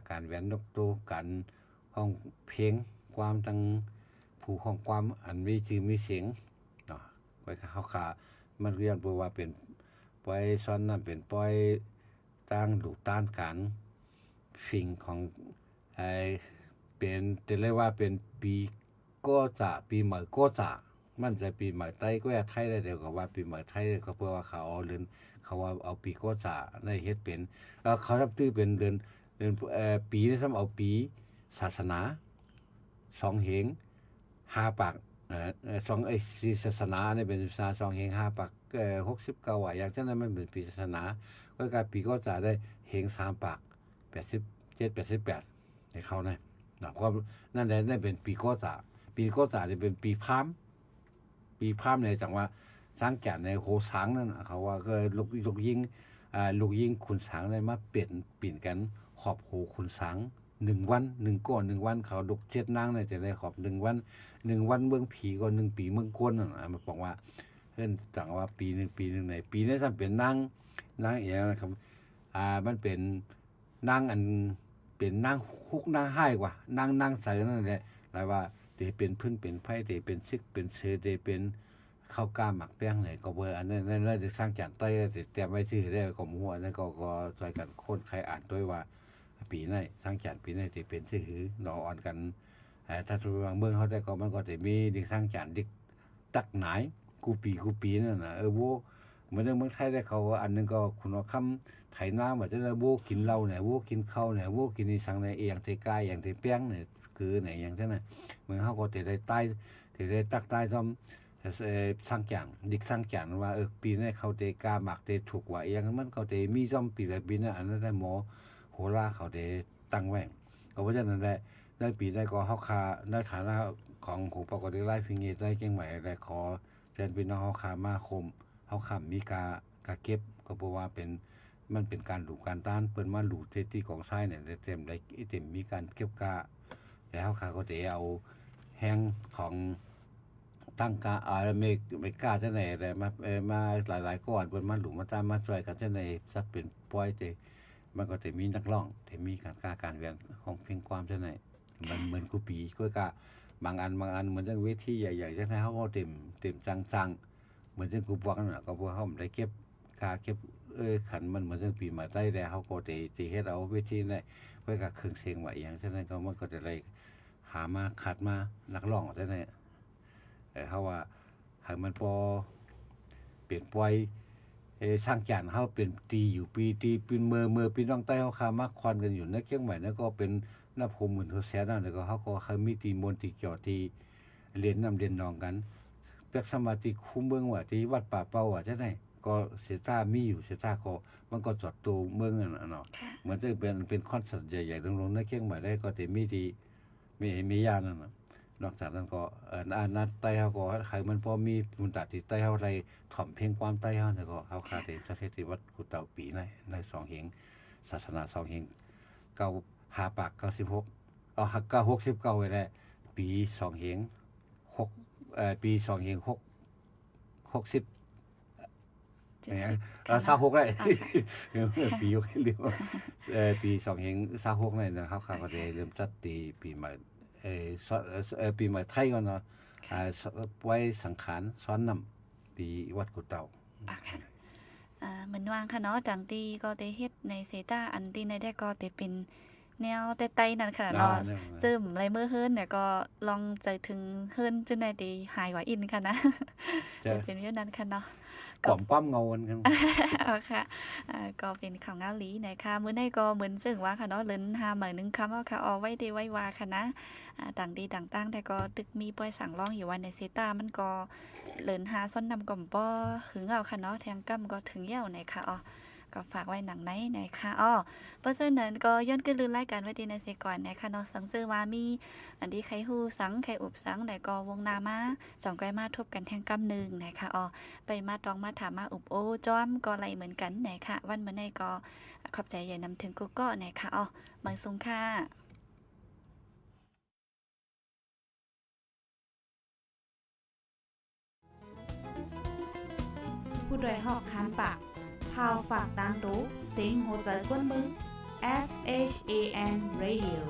การแหวนนกตูการห้องเพลงความตั้งผู้ของความอันมีชื่อมีเสียงเนาะไว้เขาขามันเรียนเพราะว่าเป็นปล่อยซ้อนนั่นเป็นปล่อยตั้งดูต้านการสิ่งของเป็นจะเรียกว่าเป็นปีก็จะปีใหม่ก็จะมันจะปีใหม่ไต้ก็ไทยได้เดียวกับว่าปีใหม่ไทยก็เพื่อว่าเขาเอาเรือนเขาว่าเอาปีก็จะได้เฮ็ดเป็นเขาทับตื้อเป็นเดือนปีได้ซ้ำเอาปีศาสนา2 เหง5 ปาก4ศาสนาเนี่ยเป็นศาสนา2 เหง5 ปาก69ว่าอย่างเช่นนั้นมันเป็นปีศาสนาก็กลายปีก็จะได้เหง3 ปาก87 88ให้เขานะก็นั่นแหละได้เป็นปีก็จะเนี่ยเป็นปีพราหมณ์เนี่ยจังว่าสร้างจัดในโหสังนั่นเขาว่าก็ลูกยิงขุนสังได้มาเปลี่ยนกันขอบโหขุนสัง1 วัน1ก้อน1 วันเขาดก7นางเนี่ยจะได้ขอบ1 วัน1 วันเมืองผีก็1 ปีเมืองก้นน่ะมันบอกว่าเพิ่นจังว่าปีนึงในปีนี้ซ้ำเป็นนางเอียนะครับมันเป็นนางอันเป็นนางคุกนางให้กว่านางใสนั่นแหละหลายว่าได้เป็นพึ่งเป็นไผได้เป็นซึกเป็นเสือได้เป็นข้าวกล้าหมักแป้งไหนก็เบอร์อันนั้นได้สร้างจันไต้ได้เตรียมไว้ชื่อได้ก็หมู่อันนั้นก็ช่วยกันคนใครอ่านด้วยว่าปีไหนสร้างจันปีไหนที่เป็นชื่อหนออ่อนกันถ้าทุกเมืองเขาได้ก็มันก็จะมีดิสร้างจันดิตักหนายกูปีนั่นน่ะโบเหมือนเมืองไทยได้เขาอันนึงก็คุณเอาคำไถน้ำว่าจะได้โบกินเหล้าเนี่ยโบกินข้าวเนี่ยโบกินในสังในอย่างที่กายอย่างที่แป้งเนี่ยคือไหนอย่างนั้นน่ะเมืองเขาก็จะได้ใต้จะได้ตักใต้ซ้อมสร้างจันดิสร้างจันว่าปีนี้เขาจะกาหมักจะถูกว่าอย่างมันเขาจะมีซ้อมปีละปีนั้นอันนั้นได้หมอโหราเขาได้ตั้งไว้ก็เพราะฉะนั้นได้ปีได้ก็เฮาคาในฐานะของปกติไล่พิงเงได้เชียงใหม่ได้ขอเชิญพี่น้องเฮาคามาคมเฮาคำมีกาเก็บก็เพราะว่ามันเป็นการดูการต้านเปิ้นมาหลูเทที่ของซ้ายเนี่ยได้เต็มมีการเก็บกาแล้วเฮาคาก็จะเอาแห้งของตั้งกาไม่กล้าจังไหนแต่มาหลายๆก้อนเปิ้นมาหลูมาตามมาช่วยกันจังไหนสักเป็นปล่อยแต่มันก็จะมีนักร้องแต่มีการเวียนของเพียงความจังไหนมันเหมือนกูปีก็กะบางอันเหมือนจังเวทีใหญ่ๆจังได๋เฮาก็เต็มจังๆเหมือนจังกูบอกนั่นน่ะก็บ่เฮาได้เก็บ ขันมันเหมือนจังปีมาได้แล้วเขาก็จะเฮ็ดเอาวิธีได้ไว้กับเครื่องเสียงว่าอย่างฉะนั้นก็มันก็จะได้หามาขัดมานักร้องซะเนี่ยเขาว่าให้มันพอเปลี่ยนปล่อยสร้างจานเขาเป็นตีอยู่ปีตีเป็นเมื่อพี่น้องใต้เขาคามาควันกันอยู่ในเชียงใหม่นั่นก็เป็นนับคมหมื่นโทแสนนั่นแล้วก็เขาก็เคยมีตีมนตีเกี่ยวตีเรียนนำเรียนนองกันเปียกสมาธิคุ้มเมืองว่าที่วัดป่าเป้าว่าจะได้ก็เสียท่ามีอยู่เสียท่าก็มันก็จอดตัวเมืองนั่นเนาะเหมือนจะเป็นคอนเสิร์ตใหญ่ๆลงๆในเชียงใหม่ได้ก็จะมีที่มียานั่นน่ะนอกจากนั้นก็นัดใต้เขาก็ใครมันพอมีมุนตัดที่ใต้เขาอะไรถ่อมเพลงความใต้เขาเนี่ยก็เขาคาที่จะที่วัดกุเต่าปีใน2เหงศาสนา2เหง9 5ปาก96เอาหัก969ไว้แล้วปี2เหง6ปี2เหง6026ได้ปียกให้เรียกว่าปี2เหง26นี่นะครับเขาก็ได้เริ่มจัดตีปีใหม่ปีใหม่ไทยก่อนเนาะไว้สังขารซ้อนนำที่วัดกุเต่าเหมือนวางค่ะเนาะดังตีก็ได้เฮ็ดในเซต้าอันที่ในได้ก็ได้เป็นแนวไต้ๆนั่นค่ะเนาะจึมไรเมื่อเฮิรนเนี่ยก็ลองใจถึงเฮิรนจึงได้ดีหายกว่าอินค่ะนะจะเป็นอย่างนั้นค่ะเนาะความเงากันค่ะก็เป็นของเงาหลีนะคะมื้อนี้ก็เหมือนจึงว่าค่ะเนาะเลินหาหมายนึงคำเอาค่ะเอาไว้ได้ไว้ว่าค่ะนะต่างดีต่างตั้งแต่ก็ตึกมีป่วยสั่งร้องอยู่วันในเซต้ามันก็เลินหาซ่อนนำก่อมป้อหึงเอาค่ะเนาะแทงกำก็ถึงเหี่ยวนะคะอ๋อก็ฝากไว้หนังไหนนะคะอ๋อเพราะฉะนั้นก็ย้อนขึ้นลืมรายการไว้ดีในเซก่อนนะคะเนาะสังเจอว่ามีอันที่ใครฮู้สังใครอุบสังแต่ก็วงนามาจ่องใกล้มาทบกันแทงกำนึงนะคะอ๋อไปมาตองมาถามมาอุบโอจ้อมก็ไหลเหมือนกันนะคะวันมื้อนี้ก็ขอบใจอย่านำถึงกูก็นะคะอ๋อมาส่งค่ะผู้โดยหอกคันปากพาวฝากดังตู้เสียงโหใจกวนมึง SHAN Radio